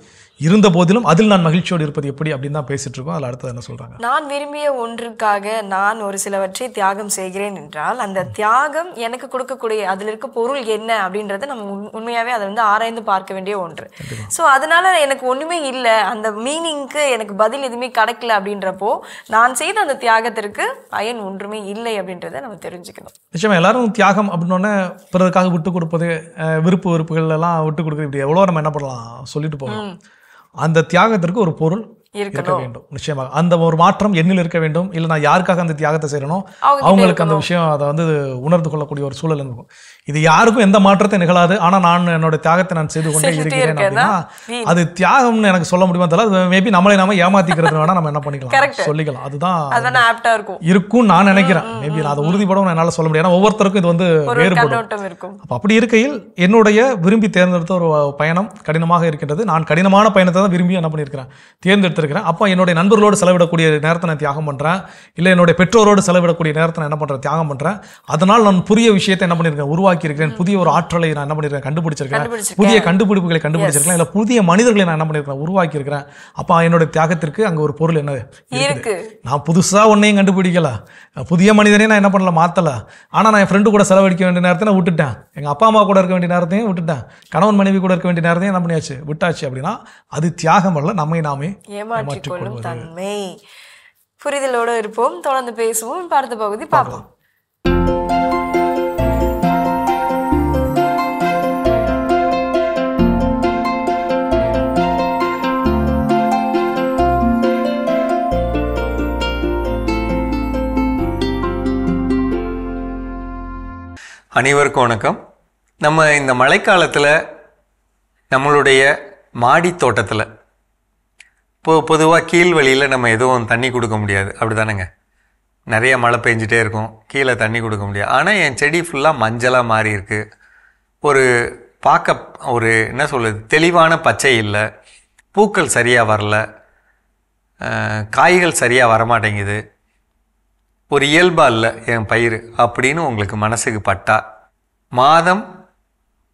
இருந்த போதிலும் அதில் நான் மகிழ்ச்சியோடு இருப்பது எப்படி அப்படின்னு தான் பேசிட்டு இருக்கோம். அதில் அடுத்தது என்ன சொல்றாங்க? நான் விரும்பிய ஒன்றுக்காக நான் ஒரு சிலவற்றை தியாகம் செய்கிறேன் என்றால் அந்த தியாகம் எனக்கு கொடுக்கக்கூடிய அதில் இருக்க பொருள் என்ன அப்படின்றத நம்ம உண்மையாவே அதை ஆராய்ந்து பார்க்க வேண்டிய ஒன்று. ஸோ அதனால எனக்கு ஒண்ணுமே இல்லை, அந்த மீனிங்க்கு எனக்கு பதில் எதுவுமே கிடைக்கல அப்படின்றப்போ நான் செய்த அந்த தியாகத்திற்கு பயன் ஒன்றுமே இல்லை அப்படின்றத நம்ம தெரிஞ்சுக்கணும். நிச்சயமா எல்லாரும் தியாகம் அப்படின்னோடனே பிறருக்காக விட்டு கொடுப்பது, விருப்புகள் எல்லாம் விட்டு கொடுக்குறது, இப்படி எவ்வளோ நம்ம என்ன பண்ணலாம் சொல்லிட்டு போகலாம். அந்த தியாகத்திற்கு ஒரு பொருள் இருக்க வேண்டும். நிச்சயமாக அந்த ஒரு மாற்றம் என்னில் இருக்க வேண்டும். இல்லை நான் யாருக்காக அந்த தியாகத்தை செய்யறனோ அவங்களுக்கு அந்த விஷயம் அதை உணர்ந்து கொள்ளக்கூடிய ஒரு சூழல் இருக்கும். இது யாருக்கும் எந்த மாற்றத்தை நிகழாது. ஆனா நான் என்னோட தியாகத்தை நான் செய்து கொண்டே இருக்கிறேன் அப்படின்னா அது தியாகம்னு எனக்கு சொல்ல முடியுமா தெரியல. மேபி நம்மளை நாம ஏமாத்திக்கிறது வேணா நம்ம என்ன பண்ணிக்கலாம் சொல்லிக்கலாம். அதுதான் இருக்கும் நான் நினைக்கிறேன். மேபி அதை உறுதிப்படவும் என்னால சொல்ல முடியாது. ஒவ்வொருத்தருக்கும் இது வேறுபடும். அப்படி இருக்கையில் என்னுடைய விரும்பி தேர்ந்தெடுத்த ஒரு பயணம் கடினமாக இருக்கின்றது. நான் கடினமான பயணத்தை தான் விரும்பி என்ன பண்ணியிருக்கிறேன், தேர்ந்தெடுத்திருக்கிறேன். அப்போ என்னுடைய நண்பர்களோடு செலவிடக்கூடிய நேரத்தை நான் தியாகம் பண்றேன். இல்லை என்னுடைய பெற்றோரோடு செலவிடக்கூடிய நேரத்தை நான் என்ன பண்றேன், தியாகம் பண்றேன். அதனால் நான் புதிய விஷயத்தை என்ன பண்ணியிருக்கேன், உருவாக்கி இருக்கிறேன். புதிய ஒரு ஆற்றலை நான் என்ன பண்ணிருக்கேன், கண்டுபிடிச்சிருக்கேன். புதிய கண்டுபிடிப்புகளை கண்டுபிடிச்சிருக்கேன். இல்ல புதிய மனிதர்களை நான் என்ன பண்ணிருக்கேன், உருவாக்கி இருக்கிறேன். அப்ப என்னோட தியாகத்திற்கு அங்க ஒரு பொருள் என்ன இருக்கு. நான் புதுசா ஒன்னையும் கண்டுபிடிக்கல, புதிய மனிதனையும் நான் என்ன பண்ணல, மாத்தல. ஆனா நான் என் ஃப்ரெண்டு கூட செலவழிக்க வேண்டிய நேரத்தை நான் விட்டுட்டேன். எங்க அப்பா அம்மா கூட இருக்க வேண்டிய நேரத்தையும் விட்டுட்டேன். கணவன் மனைவி கூட இருக்க வேண்டிய நேரத்தையும் என்ன பண்ணியாச்சு, விட்டாச்சு. அப்படின்னா அது தியாகம் அல்ல, நம்மை நாமே ஏமாற்றிக்கொள்ளும் தன்மை. புரிதலோடு இருப்போம், தொடர்ந்து பேசுவோம். அடுத்த பகுதி பார்ப்போம். அனைவருக்கும் வணக்கம். நம்ம இந்த மழைக்காலத்தில் நம்மளுடைய மாடி தோட்டத்தில் பொதுவாக கீழ்வழியில் நம்ம எதுவும் தண்ணி கொடுக்க முடியாது, அப்படி தானேங்க. நிறைய மழை பெஞ்சிட்டே இருக்கும், கீழே தண்ணி கொடுக்க முடியாது. ஆனால் என் செடி ஃபுல்லாக மஞ்சளாக மாறி இருக்கு. ஒரு என்ன சொல்லுது, தெளிவான பச்சை இல்லை, பூக்கள் சரியாக வரல, காய்கள் சரியாக வரமாட்டேங்குது, ஒரு இயல்பா இல்லை என் பயிர் அப்படின்னு உங்களுக்கு மனசுக்கு பட்டா, மாதம்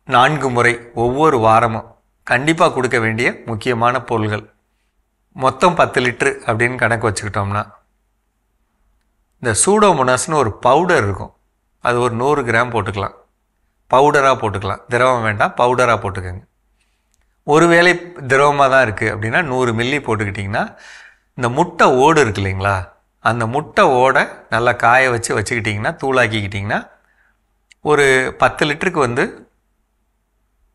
4 முறை ஒவ்வொரு வாரமும் கண்டிப்பாக கொடுக்க வேண்டிய முக்கியமான பொருள்கள் மொத்தம் 10 லிட்டரு அப்படின்னு கணக்கு வச்சுக்கிட்டோம்னா, இந்த சூடோமோனாஸ்னு ஒரு பவுடர் இருக்கும், அது ஒரு 100 கிராம் போட்டுக்கலாம். பவுடராக போட்டுக்கலாம், திரவம் வேண்டாம், பவுடராக போட்டுக்கோங்க. ஒருவேளை திரவமாக தான் இருக்குது அப்படின்னா 100 மில்லி போட்டுக்கிட்டிங்கன்னா, இந்த முட்டை ஓடு இருக்கு இல்லைங்களா, அந்த முட்டை ஓடை நல்லா காய வச்சுக்கிட்டிங்கன்னா, தூளாக்கிக்கிட்டிங்கன்னா, ஒரு 10 லிட்டருக்கு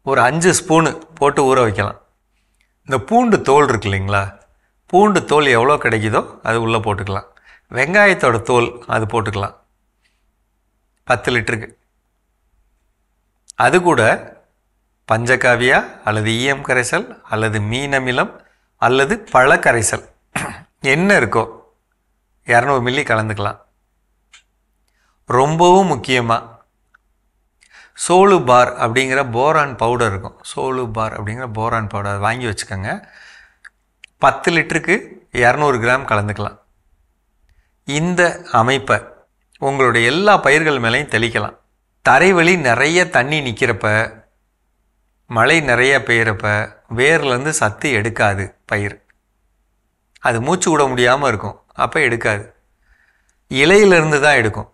ஒரு 5 ஸ்பூனு போட்டு ஊற வைக்கலாம். இந்த பூண்டு தோல் இருக்கு இல்லைங்களா, பூண்டு தோல் எவ்வளோ கிடைக்குதோ அது உள்ளே போட்டுக்கலாம். வெங்காயத்தோட தோல் அது போட்டுக்கலாம் 10 லிட்டருக்கு. அது கூட பஞ்சகாவியா அல்லது ஈயம் கரைசல் அல்லது மீன் அமிலம் அல்லது பழ கரைசல் என்ன இருக்கோ 200 மில்லி கலந்துக்கலாம். ரொம்பவும் முக்கியமாக சோலு பார் அப்படிங்கிற போரான் பவுடர் இருக்கும். சோலு பார் அப்படிங்கிற போரான் பவுடர் வாங்கி வச்சுக்கோங்க. 10 லிட்டருக்கு 200 கிராம் கலந்துக்கலாம். இந்த அமைப்பை உங்களுடைய எல்லா பயிர்கள் மேலேயும் தெளிக்கலாம். தரைவழி நிறைய தண்ணி நிற்கிறப்ப, மழை நிறைய பெய்கிறப்ப வேர்லேருந்து சத்து எடுக்காது பயிர். அது மூச்சு விட முடியாமல் இருக்கும், அப்போ எடுக்காது. இலையிலிருந்து தான் எடுக்கும்.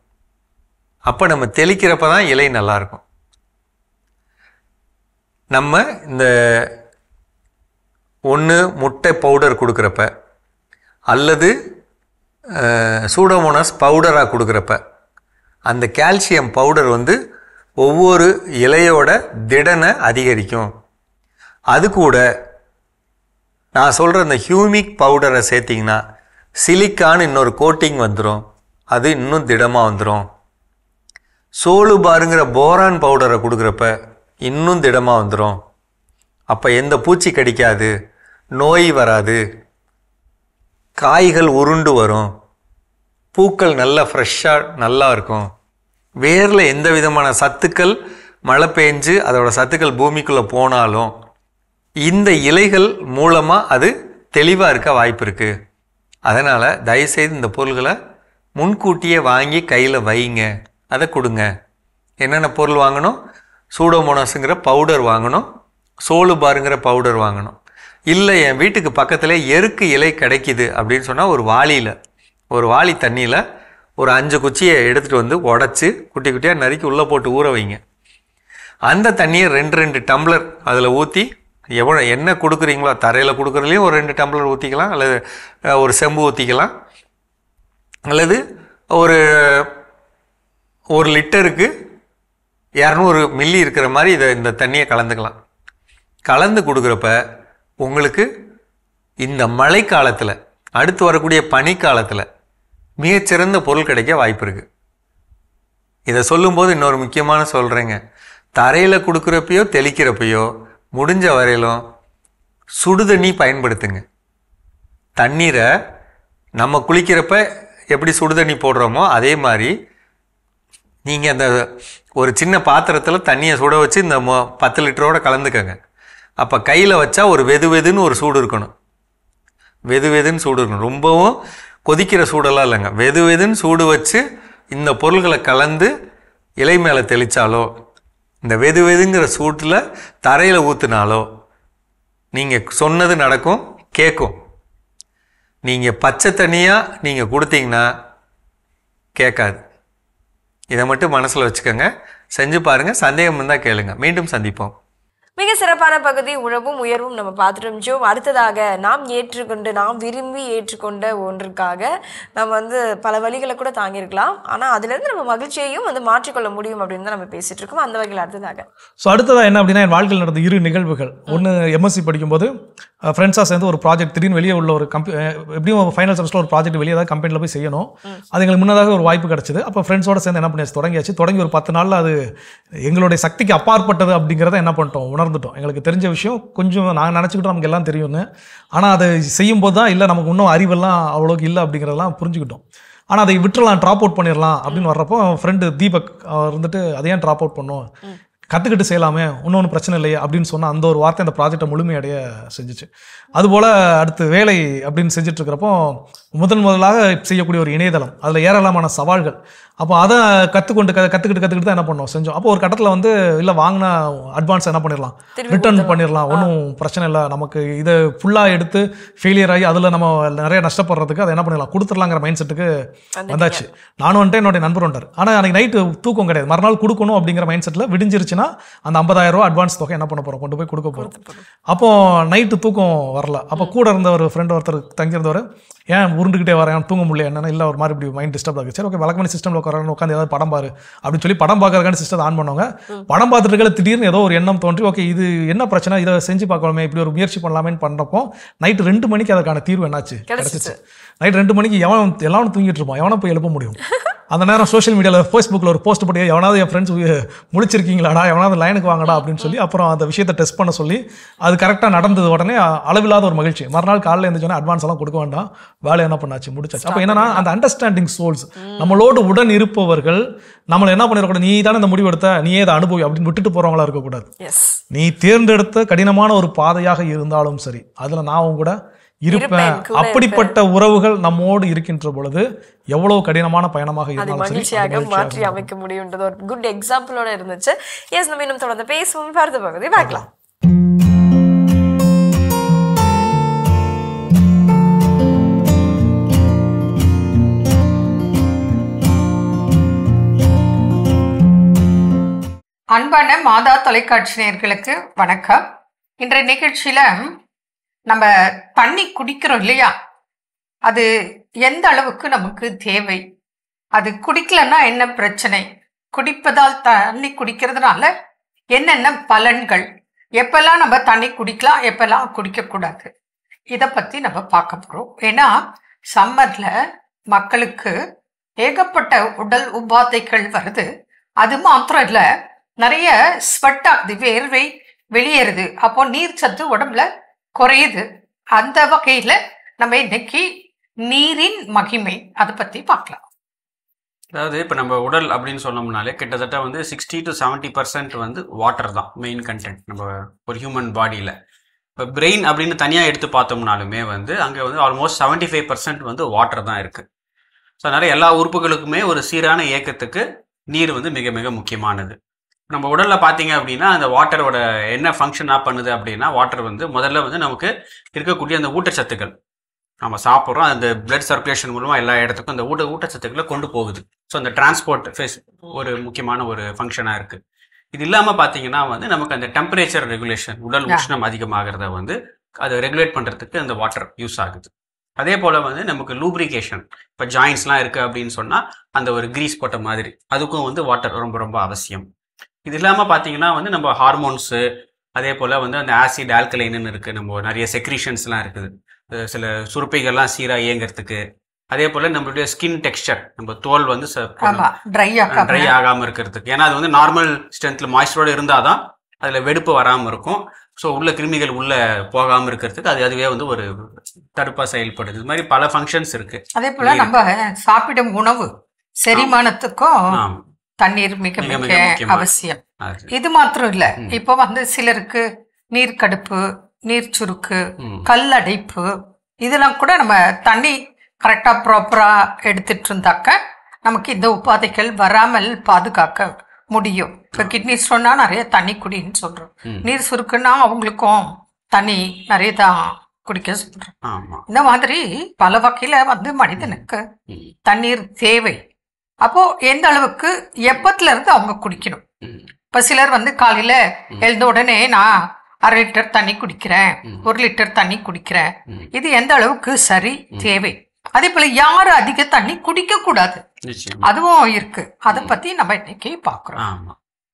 அப்போ நம்ம தெளிக்கிறப்ப தான் இலை நல்லாயிருக்கும். நம்ம இந்த ஒன்று முட்டை பவுடர் கொடுக்குறப்ப அல்லது சூடோமோனாஸ் பவுடராக கொடுக்குறப்ப அந்த கால்சியம் பவுடர் வந்து ஒவ்வொரு இலையோட திடனை அதிகரிக்கும். அது கூட நான் சொல்கிற இந்த ஹியூமிக் பவுடரை சேர்த்திங்கன்னா சிலிக்கான்னு இன்னொரு கோட்டிங் வந்துடும், அது இன்னும் திடமாக வந்துடும். சோலு பாருங்கிற போரான் பவுடரை கொடுக்குறப்ப இன்னும் திடமாக வந்துடும். அப்போ எந்த பூச்சி கடிக்காது, நோய் வராது, காய்கள் உருண்டு வரும், பூக்கள் நல்லா ஃப்ரெஷ்ஷாக நல்லா இருக்கும். வேரில் எந்த விதமான சத்துக்கள் மழை பெஞ்சு அதோட சத்துக்கள் பூமிக்குள்ளே போனாலும் இந்த இலைகள் மூலமாக அது தெளிவாக இருக்க வாய்ப்பு இருக்குது. அதனால் தயவுசெய்து இந்த பொருள்களை முன்கூட்டியே வாங்கி கையில் வைங்க, அதை கொடுங்க. என்னென்ன பொருள் வாங்கணும்? சூடோமோனாஸுங்கிற பவுடர் வாங்கணும், சோலு பாருங்கிற பவுடர் வாங்கணும். இல்லை என் வீட்டுக்கு பக்கத்தில் எருக்கு இலை கிடைக்கிது அப்படின்னு சொன்னால் ஒரு வாளி தண்ணியில் ஒரு 5 குச்சியை எடுத்துகிட்டு வந்து உடச்சி குட்டி குட்டியாக நறுக்கி உள்ளே போட்டு ஊற வைங்க. அந்த தண்ணியை 2 டம்ளர் அதில் ஊற்றி எவ்வளோ என்ன கொடுக்குறீங்களோ, தரையில் கொடுக்குறதுலையும் ஒரு 2 டம்ளர் ஊற்றிக்கலாம், அல்லது ஒரு செம்பு ஊற்றிக்கலாம், அல்லது ஒரு 1 லிட்டருக்கு 200 மில்லி இருக்கிற மாதிரி இந்த தண்ணியை கலந்துக்கலாம். கலந்து கொடுக்குறப்ப உங்களுக்கு இந்த மழை காலத்தில், அடுத்து வரக்கூடிய பனிக்காலத்தில் மிகச்சிறந்த பொருள் கிடைக்க வாய்ப்பு இருக்குது. இதை சொல்லும்போது இன்னொரு முக்கியமான சொல்கிறேங்க, தரையில் கொடுக்குறப்பையோ தெளிக்கிறப்பையோ முடிஞ்ச வரையிலும் சுடுதண்ணி பயன்படுத்துங்க. தண்ணீரை நம்ம குளிக்கிறப்ப எப்படி சுடுதண்ணி போடுறோமோ அதே மாதிரி நீங்கள் அந்த ஒரு சின்ன பாத்திரத்தில் தண்ணியை சுட வச்சு இந்த 10 லிட்டரோடு கலந்துக்கங்க. அப்போ கையில் வச்சா ஒரு வெதுன்னு ஒரு சூடு இருக்கணும். வெதுன்னு சூடு இருக்கணும். ரொம்பவும் கொதிக்கிற சூடெல்லாம் இல்லைங்க, வெதுன்னு சூடு வச்சு இந்த பொருள்களை கலந்து இலை மேலே தெளித்தாலோ, இந்த வெதுங்கிற சூட்டில் தரையில் ஊற்றுனாலோ நீங்கள் சொன்னது நடக்கும், கேட்கும். நீங்கள் பச்சை தண்ணியாக நீங்கள் கொடுத்தீங்கன்னா கேட்காது. இதை மட்டும் மனசில் வச்சுக்கோங்க, செஞ்சு பாருங்கள். சந்தேகம் இருந்தால் கேளுங்க. மீண்டும் சந்திப்போம். மிக சிறப்பான பகுதி உழவும் உயர்வும் நம்ம பார்த்துட்டோம். அடுத்ததாக நாம் விரும்பி ஏற்றுக்கொண்ட ஒன்றுக்காக நம்ம பல வழிகளை கூட தாங்கியிருக்கலாம், ஆனால் அதுலேருந்து நம்ம மகிழ்ச்சியையும் மாற்றிக்கொள்ள முடியும் அப்படின்னு தான் நம்ம பேசிட்டு இருக்கோம். அந்த வகையில் அடுத்ததாக என்ன அப்படின்னா, என் வாழ்க்கையில் நடந்த 2 நிகழ்வுகள். ஒன்று எம்எஸ்சி படிக்கும்போது ஃப்ரெண்ட்ஸாக சேர்ந்து ஒரு ப்ராஜெக்ட், திடீர்னு வெளியே உள்ள ஒரு எப்படியும் ஃபைனல் செமஸ்டர் ஒரு ப்ராஜெக்ட் வெளியே ஏதாவது கம்பெனியில் போய் செய்யணும். அது எங்களுக்கு முன்னதாக ஒரு வாய்ப்பு கிடச்சிது. அப்போ ஃப்ரெண்ட்ஸோடு சேர்ந்து என்ன பண்ணியாச்சு, தொடங்கி ஒரு 10 நாளில் அது எங்களுடைய சக்திக்கு அப்பாற்பட்டது அப்படிங்கிறத என்ன பண்ணிட்டோம், உணர்ந்துட்டோம். எங்களுக்கு தெரிஞ்ச விஷயம் கொஞ்சம் நாங்கள் நினச்சிக்கிட்டோம் நமக்கு எல்லாம் தெரியும்னு, ஆனால் அதை செய்யும்போது தான் இல்லை நமக்கு இன்னும் அறிவெல்லாம் அவ்வளோக்கு இல்லை அப்படிங்கிறதெல்லாம் புரிஞ்சுக்கிட்டோம். ஆனால் அதை விட்டுறலாம், ட்ராப் அவுட் பண்ணிடலாம் அப்படின்னு வர்றப்போ ஃப்ரெண்டு தீபக் அவர் அதை ஏன் ட்ராப் அவுட் பண்ணோம், கற்றுக்கிட்டு செய்யலாமே, இன்னொன்று பிரச்சனை இல்லையே அப்படின்னு சொன்னால் அந்த ஒரு வார்த்தை அந்த ப்ராஜெக்டை முழுமையடைய செஞ்சிச்சு. அதுபோல் அடுத்து வேலை அப்படின்னு செஞ்சுட்டு இருக்கிறப்போ முதலாக செய்யக்கூடிய ஒரு இணையதளம், அதில் ஏராளமான சவால்கள். அப்போ அதை கற்றுக்கிட்டு தான் என்ன பண்ணோம், செஞ்சோம். அப்போ ஒரு கட்டத்தில் இல்லை வாங்கினா அட்வான்ஸ் என்ன பண்ணிடலாம், ரிட்டர்ன் பண்ணிடலாம், ஒன்றும் பிரச்சனை இல்லை, நமக்கு இதை ஃபுல்லாக எடுத்து ஃபெயிலியர் ஆகி அதில் நம்ம நிறைய நஷ்டப்படுறதுக்கு அதை என்ன பண்ணிடலாம், கொடுத்துடலாங்கிற மைண்ட் செட்டுக்கு வந்தாச்சு. நானும் வந்துட்டு என்னுடைய நண்பர் வந்துட்டார். ஆனால் அன்றைக்கி நைட்டு தூக்கம் கிடையாது, மறுநாள் கொடுக்கணும் அப்படிங்கிற மைண்ட் செட்டில் விடிஞ்சிருச்சுன்னா வந்துச்சுன்னா அந்த 50,000 ரூபா அட்வான்ஸ் தொகை என்ன பண்ண போகிறோம், கொண்டு போய் கொடுக்க போகிறோம். அப்போ நைட்டு தூக்கம் வரல. அப்போ கூட இருந்த ஒரு ஃப்ரெண்ட் ஒருத்தர் தங்கியிருந்தவர், ஏன் உருண்டுக்கிட்டே வரேன், தூங்க முடியல, என்னன்னா இல்லை ஒரு மாதிரி இப்படி மைண்ட் டிஸ்டர்ப் ஆகுது. சரி ஓகே, வழக்கமான சிஸ்டமில் உட்காந்து ஏதாவது படம் பாரு அப்படின்னு சொல்லி படம் பார்க்கறதுக்கான சிஸ்டத்தை ஆன் பண்ணுவாங்க. படம் பார்த்துட்டு இருக்க திடீர்னு ஏதோ ஒரு எண்ணம் தோன்றி, ஓகே இது என்ன பிரச்சனை, இதை செஞ்சு பார்க்கலாமே, இப்படி ஒரு முயற்சி பண்ணலாமேன்னு பண்ணுறப்போ நைட்டு 2 மணிக்கு அதுக்கான தீர்வு என்னாச்சு கிடைச்சிச்சு. நைட் 2 மணிக்கு எல்லாரும் தூங்கிட்டு இருப்பான், எவனை போய் எழுப்ப முடியும்? அந்த நேரம் சோஷியல் மீடியாவில் ஃபேஸ்புக்கில் ஒரு போஸ்ட் போட்டு, எவனாவது என் ஃப்ரெண்ட்ஸ் முடிச்சிருக்கீங்களாடா, எவனாவது லைனுக்கு வாங்கடா அப்படின்னு சொல்லி அப்புறம் அந்த விஷயத்தை டெஸ்ட் பண்ண சொல்லி அது கரெக்டாக நடந்தது. உடனே அளவில்லாத ஒரு மகிழ்ச்சி. மறுநாள் காலையில் எழுந்துச்சோன்னா அட்வான்ஸ் எல்லாம் கொடுக்க வேண்டாம், வேலை என்ன பண்ணாச்சு, முடிச்சாச்சு. அப்போ என்னன்னா அந்த அண்டர்ஸ்டாண்டிங் சோல்ஸ், நம்மளோடு உடன் இருப்பவர்கள் நம்மளை என்ன பண்ணிடக்கூடாது, நீ தானே இந்த முடிவு எடுத்த, நீயே இதை அனுபவி அப்படின்னு விட்டுட்டு போறவங்களா இருக்கக்கூடாது. நீ தேர்ந்தெடுத்த கடினமான ஒரு பாதையாக இருந்தாலும் சரி, அதுல நான் கூட இருப்பேன். அப்படிப்பட்ட உறவுகள் நம்மோடு இருக்கின்ற பொழுது எவ்வளவு கடினமான பயணமாக இருந்தாலும் மகிழ்ச்சியாக மாற்றி அமைக்க முடியும்ன்றது ஒரு குட் எக்ஸாம்பிளோட இருந்துச்சு. எஸ், நம்ம இன்னும் தொடர்ந்து பேசுவோம். அடுத்த பகுதி பார்க்கலாம். அன்பான மாதா தொலைக்காட்சி நேயர்களுக்கு வணக்கம். இன்றைய நிகழ்ச்சியில நம்ம தண்ணி குடிக்கிறோம் இல்லையா, அது எந்த அளவுக்கு நமக்கு தேவை, அது குடிக்கலன்னா என்ன பிரச்சனை, குடிப்பதால் தண்ணி குடிக்கிறதுனால என்னென்ன பலன்கள், எப்பெல்லாம் நம்ம தண்ணி குடிக்கலாம், எப்பெல்லாம் குடிக்கக்கூடாது, இதை பற்றி நம்ம பார்க்க போகிறோம். ஏன்னா சம்மர்ல மக்களுக்கு ஏகப்பட்ட உடல் உபாதைகள் வருது. அது மாத்திரம் இல்லை, நிறைய ஸ்வெட் ஆகுது, வேர்வை வெளியேறுது, அப்போ நீர் சத்து உடம்புல குறையுது. அந்த வகையில நம்ம இன்னைக்கு நீரின் மகிமை அதை பத்தி பார்க்கலாம். அதாவது இப்போ நம்ம உடல் அப்படின்னு சொன்னோம்னாலே கிட்டத்தட்ட வந்து 60 to 70% வந்து வாட்டர் தான் மெயின் கண்டென்ட் நம்ம ஒரு ஹியூமன் பாடியில். இப்போ பிரெயின் அப்படின்னு தனியாக எடுத்து பார்த்தோம்னாலுமே வந்து அங்கே வந்து ஆல்மோஸ்ட் 75% வந்து வாட்டர் தான் இருக்குது. ஸோ அதனால் எல்லா உறுப்புகளுக்குமே ஒரு சீரான இயக்கத்துக்கு நீர் வந்து மிக மிக முக்கியமானது. நம்ம உடலில் பார்த்தீங்க அப்படின்னா அந்த வாட்டரோட என்ன ஃபங்க்ஷனாக பண்ணுது அப்படின்னா, வாட்டர் வந்து முதல்ல வந்து நமக்கு இருக்கக்கூடிய அந்த ஊட்டச்சத்துக்கள் நம்ம சாப்பிட்றோம், அந்த பிளட் சர்க்குலேஷன் மூலமாக எல்லா இடத்துக்கும் அந்த ஊட்டச்சத்துக்களை கொண்டு போகுது. ஸோ அந்த டிரான்ஸ்போர்ட் ஃபேஸ் ஒரு முக்கியமான ஒரு ஃபங்க்ஷனாக இருக்குது. இது இல்லாமல் பார்த்தீங்கன்னா வந்து நமக்கு அந்த டெம்பரேச்சர் ரெகுலேஷன், உடல் உஷ்ணம் அதிகமாகிறத வந்து அதை ரெகுலேட் பண்ணுறதுக்கு அந்த வாட்டர் யூஸ் ஆகுது. அதே போல் வந்து நமக்கு லூப்ரிகேஷன், இப்போ ஜாயின்ஸ்லாம் இருக்குது அப்படின்னு சொன்னால் அந்த ஒரு கிரீஸ் போட்ட மாதிரி அதுக்கும் வந்து வாட்டர் ரொம்ப ரொம்ப அவசியம். இது இல்லாமல் பார்த்தீங்கன்னா வந்து நம்ம ஹார்மோன்ஸு, அதே போல் வந்து அந்த ஆசிட் ஆல்கலைன்னு இருக்குது, நம்ம நிறைய செக்ரீஷன்ஸ்லாம் இருக்குது, சில சுருப்பைகள்லாம் சீராக இயங்கிறதுக்கு. அதே போல் நம்மளுடைய ஸ்கின் டெக்ஸ்சர், நம்ம தோல் வந்து ட்ரை ஆகாமல் இருக்கிறதுக்கு. ஏன்னா அது வந்து நார்மல் ஸ்ட்ரென்த்தில் மாய்ஸ்சரோடு இருந்தால் தான் அதில் வெடிப்பு வராமல் இருக்கும். ஸோ உள்ள கிருமிகள் உள்ளே போகாமல் இருக்கிறதுக்கு அதுவே வந்து ஒரு தடுப்பாக செயல்படுது. இது மாதிரி பல ஃபங்க்ஷன்ஸ் இருக்குது. அதே போல் நம்ம சாப்பிடும் உணவு செரிமானத்துக்கும் தண்ணீர் மிக மிக அவசியம். இது மாத்திரம் இல்ல, இப்ப வந்து சிலருக்கு நீர்க்கடுப்பு, நீர் சுருக்கு, கல்லடைப்பு, இதெல்லாம் கூட நம்ம தண்ணி கரெக்டா ப்ராப்பரா எடுத்துட்டு இருந்தாக்க நமக்கு இந்த உபாதைகள் வராமல் பாதுகாக்க முடியும். இப்ப கிட்னி ஸ்டோன்னா நிறைய தண்ணி குடின்னு சொல்றோம், நீர் சுருக்குன்னா அவங்களுக்கும் தண்ணி நிறைய தான் குடிக்க சொல்றோம். இந்த மாதிரி பல வகையில வந்து மனிதனுக்கு தண்ணீர் தேவை. அப்போ எந்த அளவுக்கு எப்பத்துல இருந்து அவங்க குடிக்கணும். இப்ப சிலர் வந்து காலையில எழுந்த உடனே நான் 1/2 லிட்டர் தண்ணி குடிக்கிறேன், 1 லிட்டர் தண்ணி குடிக்கிறேன், இது எந்த அளவுக்கு சரி தேவை. அதே போல யாரும் அதிக தண்ணி குடிக்க கூடாது, அதுவும் இருக்கு. அதை பத்தி நம்ம இன்னைக்கு பாக்குறோம்.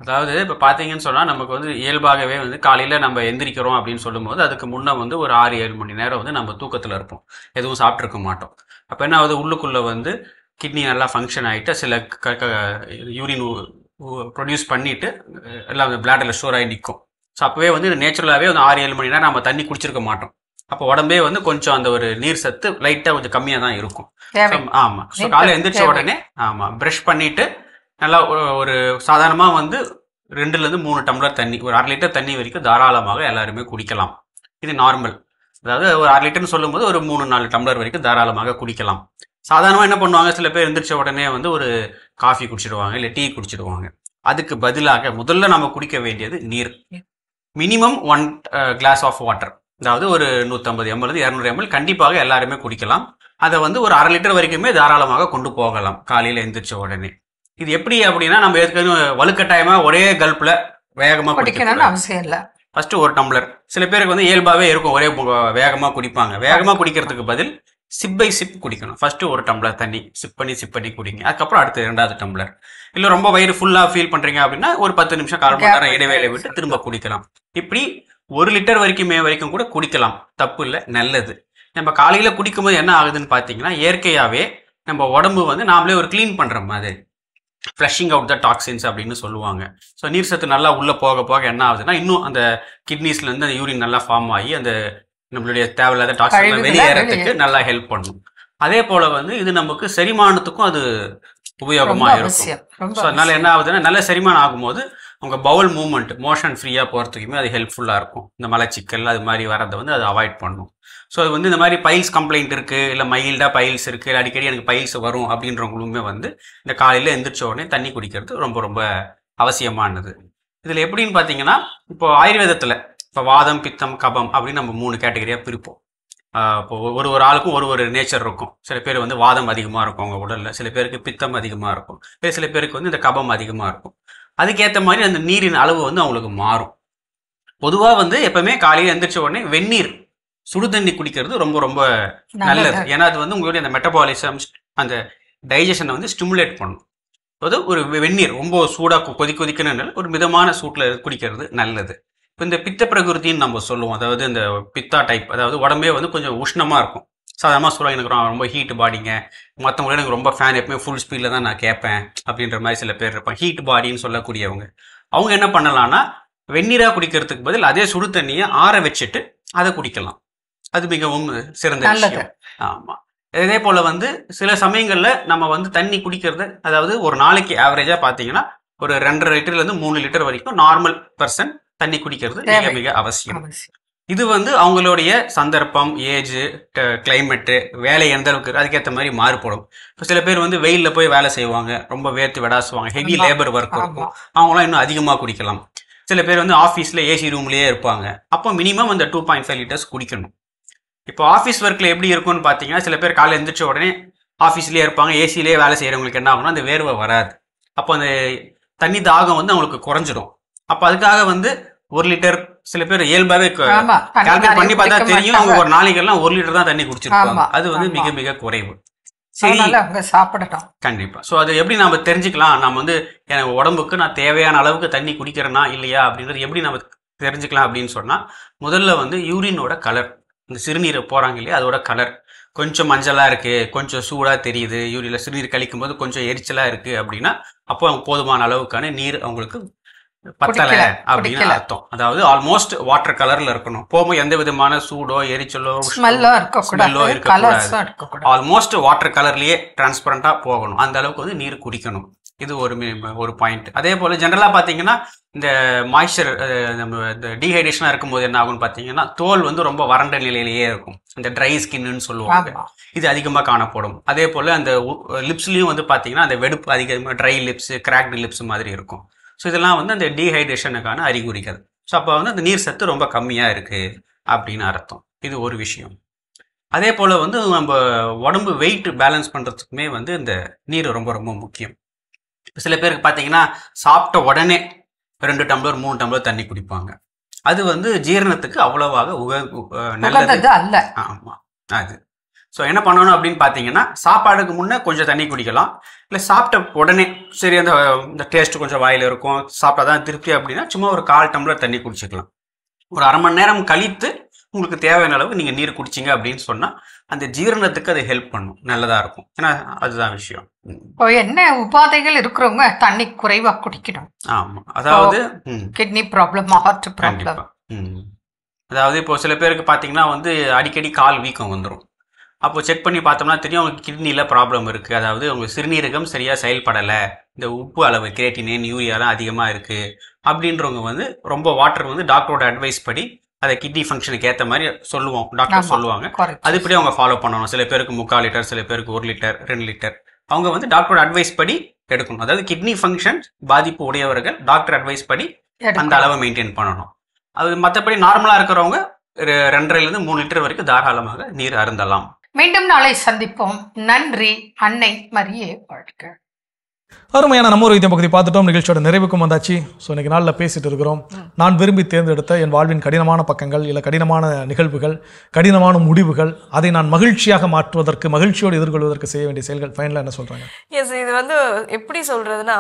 அதாவது இப்போ பார்த்தீங்கன்னு சொன்னால் நமக்கு வந்து இயல்பாகவே வந்து காலையில் நம்ம எந்திரிக்கிறோம் அப்படின்னு சொல்லும்போது அதுக்கு முன்னே வந்து ஒரு 6-7 மணி நேரம் வந்து நம்ம தூக்கத்தில் இருப்போம், எதுவும் சாப்பிட்ருக்க மாட்டோம். அப்போ என்ன ஆகுது, உள்ளுக்குள்ளே வந்து கிட்னி நல்லா ஃபங்க்ஷன் ஆகிட்டு சில யூரின் ப்ரொடியூஸ் பண்ணிவிட்டு எல்லாம் பிளாடரில் ஸ்டோர் ஆகி நிற்கும். ஸோ அப்போவே வந்து நேச்சுரலாகவே வந்து 6-7 மணி நேரம் நம்ம தண்ணி குடிச்சிருக்க மாட்டோம். அப்போ உடம்பே வந்து கொஞ்சம் அந்த ஒரு நீர் சத்து லைட்டாக கொஞ்சம் கம்மியாக தான் இருக்கும். ஆமாம். ஸோ காலையில் எந்திரிச்ச உடனே ப்ரஷ் பண்ணிவிட்டு நல்லா ஒரு சாதாரணமாக வந்து 2-3 டம்ளர் தண்ணி, ஒரு 1/2 லிட்டர் தண்ணி வரைக்கும் தாராளமாக எல்லாருமே குடிக்கலாம். இது நார்மல். அதாவது ஒரு 1/2 லிட்டர்னு சொல்லும்போது ஒரு 3-4 டம்ளர் வரைக்கும் தாராளமாக குடிக்கலாம். சாதாரணமாக என்ன பண்ணுவாங்க, சில பேர் எந்திரிச்ச உடனே வந்து ஒரு காஃபி குடிச்சிடுவாங்க, இல்லை டீ குடிச்சிடுவாங்க. அதுக்கு பதிலாக முதல்ல நம்ம குடிக்க வேண்டியது நீர். மினிமம் 1 கிளாஸ் ஆஃப் வாட்டர், அதாவது ஒரு 150 ml 200 ml கண்டிப்பாக எல்லாருமே குடிக்கலாம். அதை வந்து ஒரு 1/2 லிட்டர் வரைக்குமே தாராளமாக கொண்டு போகலாம் காலையில் எந்திரிச்ச உடனே. இது எப்படி அப்படின்னா, நம்ம ஏற்கனவே வலுக்கட்டாயமாக ஒரே கல்ப்பில் வேகமாக குடிக்கணும்னு அவசியம் இல்லை. ஃபர்ஸ்ட் ஒரு டம்ளர். சில பேருக்கு வந்து இயல்பாகவே இருக்கும் ஒரே வேகமாக குடிப்பாங்க. வேகமாக குடிக்கிறதுக்கு பதில் சிப் பை சிப் குடிக்கணும். ஃபர்ஸ்ட் ஒரு டம்ளர் தண்ணி சிப் பண்ணி குடிங்க. அதுக்கப்புறம் அடுத்து 2வது டம்ளர். இல்லை ரொம்ப வயிறு ஃபுல்லாக ஃபீல் பண்ணுறீங்க அப்படின்னா ஒரு 10 நிமிஷம் 1/4 மணி நேரம் இடைவேளை விட்டு திரும்ப குடிக்கலாம். இப்படி 1 லிட்டர் வரைக்கும் கூட குடிக்கலாம். தப்பு இல்லை, நல்லது. நம்ம காலையில் குடிக்கும்போது என்ன ஆகுதுன்னு பார்த்தீங்கன்னா இயற்கையாகவே நம்ம உடம்பு வந்து நாமளே ஒரு க்ளீன் பண்ணுற மாதிரி, ஃப்ளஷிங் அவுட் த டாக்ஸின்ஸ் அப்படின்னு சொல்லுவாங்க. ஸோ நீர் சத்து நல்லா உள்ளே போக என்ன ஆகுதுன்னா இன்னும் அந்த கிட்னிஸ்லேருந்து அந்த யூரின் நல்லா ஃபார்ம் ஆகி அந்த நம்மளுடைய தேவையில்லாத டாக்ஸின் வெளியேறதுக்கு நல்லா ஹெல்ப் பண்ணும். அதே போல் வந்து இது நமக்கு செரிமானத்துக்கும் அது உபயோகமாக இருக்கும். ஸோ அதனால என்ன ஆகுதுன்னா நல்ல செரிமானம் ஆகும்போது உங்கள் பவுல் மூவ்மெண்ட் மோஷன் ஃப்ரீயாக போகிறதுக்குமே அது ஹெல்ப்ஃபுல்லாக இருக்கும். இந்த மலச்சிக்கல் அது மாதிரி வரதை வந்து அது அவாய்ட் பண்ணும். ஸோ அது வந்து இந்த மாதிரி பைல்ஸ் கம்ப்ளைண்ட் இருக்குது, இல்லை மைல்டாக பைல்ஸ் இருக்குது, இல்லை அடிக்கடி எனக்கு பைல்ஸ் வரும் அப்படின்றவங்களுமே வந்து இந்த காலையில் எந்திரிச்ச உடனே தண்ணி குடிக்கிறது ரொம்ப ரொம்ப அவசியமானது. இதில் எப்படின்னு பார்த்தீங்கன்னா இப்போ ஆயுர்வேதத்தில் இப்போ வாதம், பித்தம், கபம் அப்படின்னு நம்ம 3 கேட்டகரியாக பிரிப்போம். இப்போ ஒரு ஆளுக்கும் ஒரு நேச்சர் இருக்கும். சில பேர் வந்து வாதம் அதிகமாக இருக்கும் அவங்க உடலில், சில பேருக்கு பித்தம் அதிகமாக இருக்கும், சில பேருக்கு வந்து இந்த கபம் அதிகமாக இருக்கும். அதுக்கேற்ற மாதிரி அந்த நீரின் அளவு வந்து அவங்களுக்கு மாறும். பொதுவாக வந்து எப்பவுமே காலையில் எந்திரிச்ச உடனே வெந்நீர் சுடு தண்ணி குடிக்கிறது ரொம்ப ரொம்ப நல்லது. ஏன்னா அது வந்து உங்களுடைய அந்த மெட்டபாலிசம் அந்த டைஜஷனை வந்து ஸ்டிமுலேட் பண்ணும். அது ஒரு வெந்நீர் ரொம்ப சூடாக கொதிக்கணும்னால ஒரு மிதமான சூட்டில் குடிக்கிறது நல்லது. இப்போ இந்த பித்த பிரகிருத்தின்னு நம்ம சொல்லுவோம். அதாவது இந்த பித்தா டைப், அதாவது உடம்பே வந்து கொஞ்சம் உஷ்ணமாக இருக்கும். சாதாரணமாக சொல்லுவாங்க எனக்கு ரொம்ப ஹீட் பாடிங்க, மற்றவங்களோட எனக்கு ரொம்ப ஃபேன், எப்பவுமே ஃபுல் ஸ்பீடில் தான் நான் கேட்பேன் அப்படின்ற மாதிரி சில பேர் இருப்பாங்க. ஹீட் பாடின்னு சொல்லக்கூடியவங்க அவங்க என்ன பண்ணலாம்னா வெந்நீராக குடிக்கிறதுக்கு பதில் அதே சுடு தண்ணியை ஆற வச்சுட்டு அதை குடிக்கலாம். அது மிகவும் சிறந்த விஷயம். ஆமாம். இதே போல் வந்து சில சமயங்களில் நம்ம வந்து தண்ணி குடிக்கிறது, அதாவது ஒரு நாளைக்கு ஆவரேஜாக பார்த்தீங்கன்னா ஒரு 2.5 லிட்டர்லேருந்து 3 லிட்டர் வரைக்கும் நார்மல் பர்சன் தண்ணி குடிக்கிறது மிக மிக அவசியம். இது வந்து அவங்களுடைய சந்தர்ப்பம், ஏஜ், கிளைமேட்டு, வேலை எந்த அளவுக்கு அதுக்கேற்ற மாதிரி மாறுபடும். இப்போ சில பேர் வந்து வெயிலில் போய் வேலை செய்வாங்க, ரொம்ப வேர்த்து விடாசுவாங்க, ஹெவி லேபர் ஒர்க் இருக்கும், அவங்களாம் இன்னும் அதிகமாக குடிக்கலாம். சில பேர் வந்து ஆஃபீஸில் ஏசி ரூம்லேயே இருப்பாங்க, அப்போ மினிமம் அந்த 2.5 லிட்டர்ஸ் குடிக்கணும். இப்போ ஆஃபீஸ் ஒர்க்கில் எப்படி இருக்கும்னு பார்த்தீங்கன்னா சில பேர் காலையில் எழுந்திரிச்ச உடனே ஆஃபீஸ்லேயே இருப்பாங்க, ஏசிலேயே வேலை செய்கிறவங்களுக்கு என்ன ஆகும்னா அந்த வேர்வை வராது. அப்போ அந்த தண்ணி தாகம் வந்து அவங்களுக்கு குறைஞ்சிடும். அப்போ அதுக்காக வந்து 1 லிட்டர், சில பேர் இயல்பாகவே கால்குலேட் பண்ணி பார்த்தா தெரியும் அவங்க ஒரு நாளைக்கெல்லாம் 1 லிட்டர் தான் தண்ணி குடிச்சிருப்பாங்க. அது வந்து மிக மிக குறைவு. சரி, சாப்பிடணும் கண்டிப்பா. ஸோ அது எப்படி நம்ம தெரிஞ்சுக்கலாம், நம்ம வந்து எனக்கு உடம்புக்கு நான் தேவையான அளவுக்கு தண்ணி குடிக்கிறேனா இல்லையா அப்படின்றது எப்படி நம்ம தெரிஞ்சுக்கலாம் அப்படின்னு சொன்னா முதல்ல வந்து யூரினோட கலர், இந்த சிறுநீரை போறாங்க இல்லையா அதோட கலர் கொஞ்சம் மஞ்சளா இருக்கு, கொஞ்சம் சூடா தெரியுது, யூரின்ல சிறுநீர் கழிக்கும் போது கொஞ்சம் எரிச்சலா இருக்கு அப்படின்னா அப்போ அவங்க போதுமான அளவுக்கான நீர் அவங்களுக்கு பத்தலை அப்படின்னு அர்த்தம். அதாவது ஆல்மோஸ்ட் வாட்டர் கலர்ல இருக்கணும். போகும்போது எந்த விதமான சூடோ எரிச்சலோ ஸ்மெல்லோ இருக்கக்கூடாது. ஆல்மோஸ்ட் வாட்டர் கலர்லயே டிரான்ஸ்பரண்டா போகணும். அந்த அளவுக்கு வந்து நீர் குடிக்கணும். இது ஒரு பாயிண்ட். அதே போல ஜென்ரலா பாத்தீங்கன்னா இந்த மாய்ஸ்சர், நம்ம இந்த டீஹைட்ரேஷனா இருக்கும்போது என்ன ஆகும்னு பாத்தீங்கன்னா தோல் வந்து ரொம்ப வறண்ட நிலையிலேயே இருக்கும். இந்த ட்ரை ஸ்கின்னு சொல்லுவாங்க, இது அதிகமா காணப்படும். அதே போல அந்த லிப்ஸ்லயும் வந்து பாத்தீங்கன்னா அந்த வெடுப்பு அதிகமாக, ட்ரை லிப்ஸ், கிராக்டு லிப்ஸ் மாதிரி இருக்கும். ஸோ இதெல்லாம் வந்து அந்த டீஹைட்ரேஷனுக்கான அறிகுறிகள். ஸோ அப்போ வந்து அந்த நீர் சத்து ரொம்ப கம்மியாக இருக்குது அப்படின்னு அர்த்தம். இது ஒரு விஷயம். அதே போல் வந்து நம்ம உடம்பு வெயிட் பேலன்ஸ் பண்ணுறதுக்குமே வந்து இந்த நீர் ரொம்ப ரொம்ப முக்கியம். சில பேருக்கு பார்த்தீங்கன்னா சாப்பிட்ட உடனே 2 டம்ளர் 3 டம்ளர் தண்ணி குடிப்பாங்க. அது வந்து ஜீரணத்துக்கு அவ்வளவாக நல்லது அல்ல. ஆமாம், அது ஸோ என்ன பண்ணணும் அப்படின்னு பார்த்தீங்கன்னா சாப்பாடுக்கு முன்னே கொஞ்சம் தண்ணி குடிக்கலாம். இல்லை சாப்பிட்ட உடனே சரி அந்த டேஸ்ட் கொஞ்சம் வாயில் இருக்கும், சாப்பிட்டா தான் திருப்தி அப்படின்னா சும்மா ஒரு 1/4 டம்ளர் தண்ணி குடிச்சிக்கலாம். ஒரு அரை மணி நேரம் கழித்து உங்களுக்கு தேவையான அளவு நீங்கள் நீர் குடிச்சிங்க அப்படின்னு சொன்னால் அந்த ஜீரணத்துக்கு அது ஹெல்ப் பண்ணும், நல்லதாக இருக்கும். ஏன்னா அதுதான் விஷயம். இப்போ என்ன உபாதைகள் இருக்கிறவங்க தண்ணி குறைவாக குடிக்கணும். ஆமாம், அதாவது கிட்னி ப்ராப்ளம், ஹார்ட் ப்ராப்ளம். அதாவது இப்போ சில பேருக்கு பார்த்தீங்கன்னா வந்து அடிக்கடி கால் வீக்கம் வந்துடும். அப்போ செக் பண்ணி பார்த்தோம்னா தெரியும் அவங்களுக்கு கிட்னியில் ப்ராப்ளம் இருக்குது. அதாவது அவங்க சிறுநீரகம் சரியாக செயல்படலை, இந்த உப்பு அளவு கிரேட்டினின் யூரியாலாம் அதிகமாக இருக்குது அப்படின்றவங்க வந்து ரொம்ப வாட்டர் வந்து டாக்டரோட அட்வைஸ் படி அதை கிட்னி ஃபங்க்ஷனுக்கு ஏற்ற மாதிரி சொல்லுவோம், டாக்டர் சொல்லுவாங்க. அதுபடி அவங்க ஃபாலோ பண்ணணும். சில பேருக்கு 3/4 லிட்டர், சில பேருக்கு 1 லிட்டர் 2 லிட்டர் அவங்க வந்து டாக்டரோட அட்வைஸ் படி எடுக்கணும். அதாவது கிட்னி ஃபங்க்ஷன் பாதிப்பு உடையவர்கள் டாக்டர் அட்வைஸ் படி அந்த அளவை மெயின்டைன் பண்ணணும். அது மற்றபடி நார்மலாக இருக்கிறவங்க 2.5 3 லிட்டர் வரைக்கும் தாராளமாக நீர் அருந்தலாம். மீண்டும் நாளை சந்திப்போம். நன்றி. அன்னை மரியே வாழ்க. அருமையான நம்ம ஒரு வைத்தியம் பகுதி பார்த்துட்டோம். நிகழ்ச்சியோட நிறைவுக்கும் வந்தாச்சு. ஸோ இன்னைக்கு நாளில் பேசிட்டு இருக்கிறோம். நான் விரும்பி தேர்ந்தெடுத்த என் வாழ்வின் கடினமான பக்கங்கள், இல்லை கடினமான நிகழ்வுகள், கடினமான முடிவுகள், அதை நான் மகிழ்ச்சியாக மாற்றுவதற்கு, மகிழ்ச்சியோடு எதிர்கொள்வதற்கு செய்ய வேண்டிய செயல்கள். ஃபைனலாக என்ன சொல்றாங்க? எஸ், இது வந்து எப்படி சொல்றதுன்னா,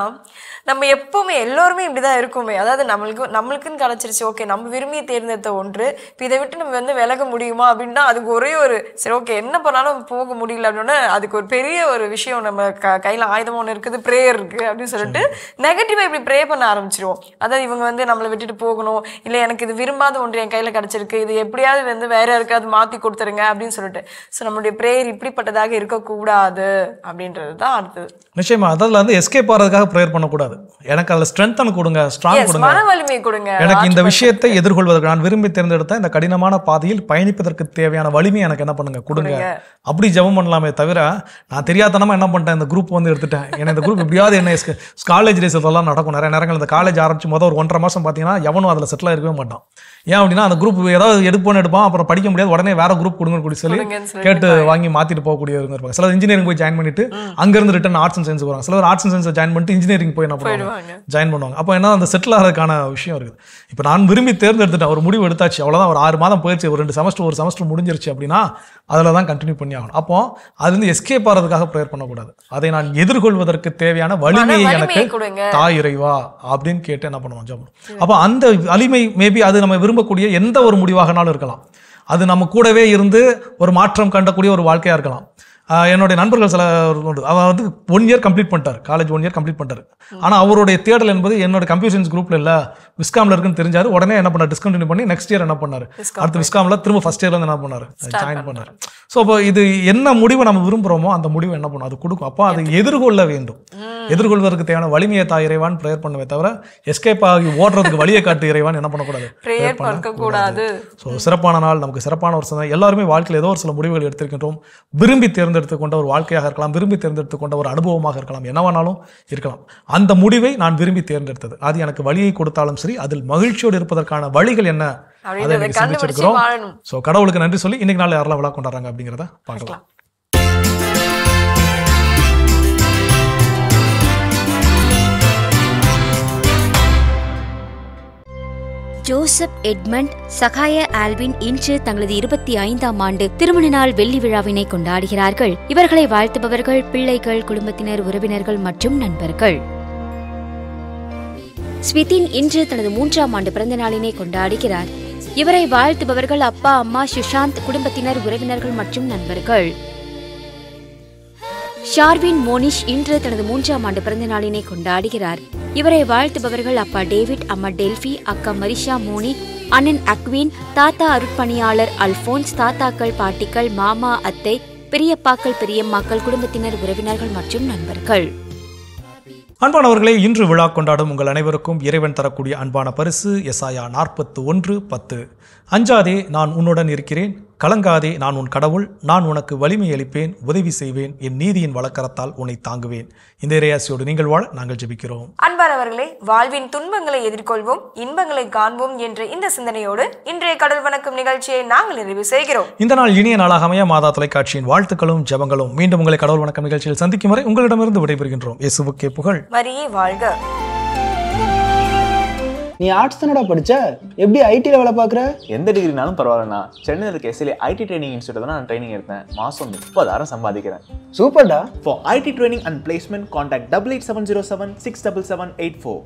நம்ம எப்பவுமே எல்லோருமே இப்படிதான் இருக்குமே. அதாவது நம்மளுக்குன்னு கிடைச்சிருச்சு, ஓகே நம்ம விரும்பி தேர்ந்தெடுத்த ஒன்று, இப்போ இதை விட்டு நம்ம வந்து விலக முடியுமா அப்படின்னா அதுக்கு ஒரே ஒரு சரி ஓகே என்ன பண்ணாலும் போக முடியல அப்படின்னா அதுக்கு ஒரு பெரிய ஒரு விஷயம் நம்ம கையில் ஆயுதம் ஒன்று இருக்குது, ப்ரேயர் இருக்கு அப்படின்னு சொல்லிட்டு நெகட்டிவாக இப்படி ப்ரே பண்ண ஆரம்பிச்சிருவோம். அதாவது இவங்க வந்து நம்மளை விட்டுட்டு போகணும், இல்லை எனக்கு இது விரும்பாத ஒன்று என் கையில் கிடைச்சிருக்கு, இது எப்படியாவது வந்து வேற யாருக்காவது மாற்றி கொடுத்துருங்க அப்படின்னு சொல்லிட்டு. ஸோ நம்மளுடைய ப்ரேயர் இப்படிப்பட்டதாக இருக்கக்கூடாது அப்படின்றது தான் அடுத்தது. நிச்சயமா அதில் வந்து எஸ்கேப் ஆகிறதுக்காக ப்ரேயர் பண்ணக்கூடாது. எனக்கு அதில் ஸ்ட்ரென்த்தன் கொடுங்க, ஸ்ட்ராங் கொடுங்க, மன வலிமை கொடுங்க. எனக்கு இந்த விஷயத்தை எதிர்கொள்வதற்கு, நான் விரும்பி தேர்ந்தெடுத்த இந்த கடினமான பாதையில் பயணிப்பதற்கு தேவையான வலிமை எனக்கு என்ன பண்ணுங்க கொடுங்க. அப்படி ஜெபம் பண்ணலாமே தவிர, நான் தெரியாதனமா என்ன பண்ணிட்டேன், இந்த குரூப் வந்து எடுத்துட்டேன், ஏன்னா இந்த குரூப் எப்படியாவது என்ன காலேஜ் டேஸ் எல்லாம் நடக்கும். நிறைய நேரங்கள் இந்த காலேஜ் ஆரம்பிச்சு ஒரு 1.5 மாதம் பார்த்தீங்கன்னா எவனும் அதில் செட்டில் இருக்கவே மாட்டான். ஏன் அப்படின்னா அந்த குரூப் ஏதாவது எடுப்பான், அப்புறம் படிக்க முடியாது, உடனே வேற குரூப் கொடுங்க சொல்லி கேட்டு வாங்கி மாத்திட்டு போகக்கூடியவங்க இருப்பாங்க. சிலர் இன்ஜினியரிங் போய் ஜாயின் பண்ணிட்டு அங்கிருந்து ரிட்டன் ஆர்ட்ஸ் அண்ட் சயின்ஸ் வருவாங்க. சிலர் ஆர்ட்ஸ் அண்ட் சயின்ஸ் ஜாயின் பண்ணிட்டு இன்ஜினியரிங் போய் என்ன பண்ணுவாங்க, ஜாயின் பண்ணுவாங்க. அப்போ என்ன அந்த செட்டில் ஆகிறதுக்கான விஷயம் இருக்குது. இப்போ நான் விரும்பி தேர்ந்தெடுத்துட்டேன், ஒரு முடிவு எடுத்தாச்சு, அவ்வளோதான். ஒரு 6 மாதம் போயிடுச்சு, ஒரு 2 செமஸ்டர் முடிஞ்சிருச்சு அப்படின்னா அதில் தான் கண்டினியூ பண்ணி ஆகணும். அப்போ அது வந்து எஸ்கேப் ஆகிறதுக்காக ப்ரேயர் பண்ணக்கூடாது. அதை நான் எதிர்கொள்வதற்கு தேவையான வலிமையை எனக்கு தாய் இறைவா அப்படின்னு கேட்டு என்ன பண்ணுவோம், ஜெபம். அப்போ அந்த வலிமை மேபி அது நம்ம விரும்பக்கூடிய எந்த ஒரு முடிவாகனாலும் இருக்கலாம். அது நம்ம கூடவே இருந்து ஒரு மாற்றம் கண்டக்கூடிய ஒரு வாழ்க்கையா இருக்கலாம். என்னுடைய நண்பர்கள் சில அவர் வந்து 1 இயர் கம்ப்ளீட் பண்ணிட்டார், காலேஜ் 1 இயர் கம்ப்ளீட் பண்ணிட்டார். ஆனால் அவருடைய தேடல் என்பது என்னோட கம்ப்யூட்டர் சயின்ஸ் குரூப்ல இல்லை, விஸ்காம்ல இருக்குன்னு தெரிஞ்சாரு. உடனே என்ன பண்ணார், டிஸ்கண்டினியூ பண்ணி நெக்ஸ்ட் இயர் என்ன பண்ணாரு, அடுத்த விஸ்காம்ல திரும்ப ஃபர்ஸ்ட் இயர்ல இருந்து என்ன பண்ணாரு, ஜாயின் பண்ணாரு. ஸோ அப்போ இது என்ன முடிவை நம்ம விரும்புகிறோமோ அந்த முடிவு என்ன பண்ணும், அது கொடுக்கும். அப்போ அதை எதிர்கொள்ள வேண்டும். எதிர்கொள்வதற்கு தேவையான வலிமையை தா இறைவான் ப்ரேயர் பண்ணுவே தவிர எஸ்கேப் ஆகி ஓடுறதுக்கு வழியை காட்டு இறைவான் என்ன பண்ணக்கூடாது, ப்ரேயர் பண்ணக்கூடாது. ஸோ சிறப்பான நாள், நமக்கு சிறப்பான ஒரு சந்தர்ப்பம். எல்லாருமே வாழ்க்கையில் ஏதோ ஒரு சில முடிவுகள் எடுத்திருக்கின்றோம். விரும்பி தேர்ந்தெடுத்து கொண்ட ஒரு வாழ்க்கையாக இருக்கலாம், விரும்பி தேர்ந்தெடுத்து கொண்ட ஒரு அனுபவமாக இருக்கலாம், என்னவானாலும் இருக்கலாம். அந்த முடிவை நான் விரும்பி தேர்ந்தெடுத்தது, அது எனக்கு வழியை கொடுத்தாலும் சரி, அதில் மகிழ்ச்சியோடு இருப்பதற்கான வழிகள் என்ன அதை சிந்திச்சிருக்கிறோம். ஸோ கடவுளுக்கு நன்றி சொல்லி இன்னைக்கு நாள் யாரெல்லாம் விழா கொண்டாடுறாங்க அப்படிங்கிறத பார்க்கலாம். ஜோசப் எட்மண்ட், சகாய ஆல்வின் இன்று தங்களது 25ஆம் ஆண்டு திருமண நாள் வெள்ளி விழாவினை கொண்டாடுகிறார்கள். இவர்களை வாழ்த்துபவர்கள் பிள்ளைகள், குடும்பத்தினர், உறவினர்கள் மற்றும் நண்பர்கள். ஸ்விதின் இன்று தனது 3ஆம் ஆண்டு பிறந்த நாளினை கொண்டாடுகிறார். இவரை வாழ்த்துபவர்கள் அப்பா, அம்மா, சுஷாந்த், குடும்பத்தினர், உறவினர்கள் மற்றும் நண்பர்கள். ஷார்வின் மோனிஷ் இன்று தனது 3ஆம் ஆண்டு பிறந்த நாளினை கொண்டாடுகிறார். இவரை வாழ்த்துபவர்கள் அப்பா டேவிட், அம்மா டெல்பி, அக்கா மரிஷா மோனி, அண்ணன் அக்வீன், தாத்தா அருட்பணியாளர் அல்போன்ஸ், தாத்தாக்கள், பாட்டிகள், மாமா, அத்தை, பெரியப்பாக்கள், பெரியம்மாக்கள், குடும்பத்தினர், உறவினர்கள் மற்றும் நண்பர்கள். அன்பானவர்களே, இன்று விழா கொண்டாடும் உங்கள் அனைவருக்கும் இறைவன் தரக்கூடிய அன்பான பரிசு எசாயா 41:10. அஞ்சாதே, நான் உன்னுடன் இருக்கிறேன், கலங்காதே, நான் உன் கடவுள், நான் உனக்கு வலிமை அளிப்பேன், உதவி செய்வேன், என் நீதியின் வழக்கரத்தால் உன்னை தாங்குவேன். இந்த இறையாசியோடு நீங்கள் வாழ நாங்கள் ஜெபிக்கிறோம். அன்பானவர்களே, வாழ்வின் துன்பங்களை எதிர்கொள்வோம், இன்பங்களை காண்போம் என்ற இந்த சிந்தனையோடு இன்றைய கடவுள் வணக்கம் நிகழ்ச்சியை நாங்கள் நிறைவு செய்கிறோம். இந்த நாள் இனிய நாளாக அமைய மாதா தொலைக்காட்சியின் வாழ்த்துக்களும் ஜெபங்களும். மீண்டும் உங்களை கடவுள் வணக்கம் நிகழ்ச்சியில் சந்திக்கும் வரை உங்களிடமிருந்து விடைபெறுகின்றோம். இயேசுவுக்கே புகழ். மரியே வாழ்க. நீ ஆர்ட்ஸ் தானடா படிச்ச, எப்படி ஐடில வேலை பார்க்குற? எந்த டிகிரினாலும் பரவாயில்லண்ணா. சென்னையில் இருக்க எஸ்எல்ஏ ஐடி ட்ரைனிங் இன்ஸ்டியூட் தான் நான் ட்ரைனிங் எடுத்தேன். மாதம் 30,000 சம்பாதிக்கிறேன். சூப்பர்டா. For IT training and placement, contact 8870767784.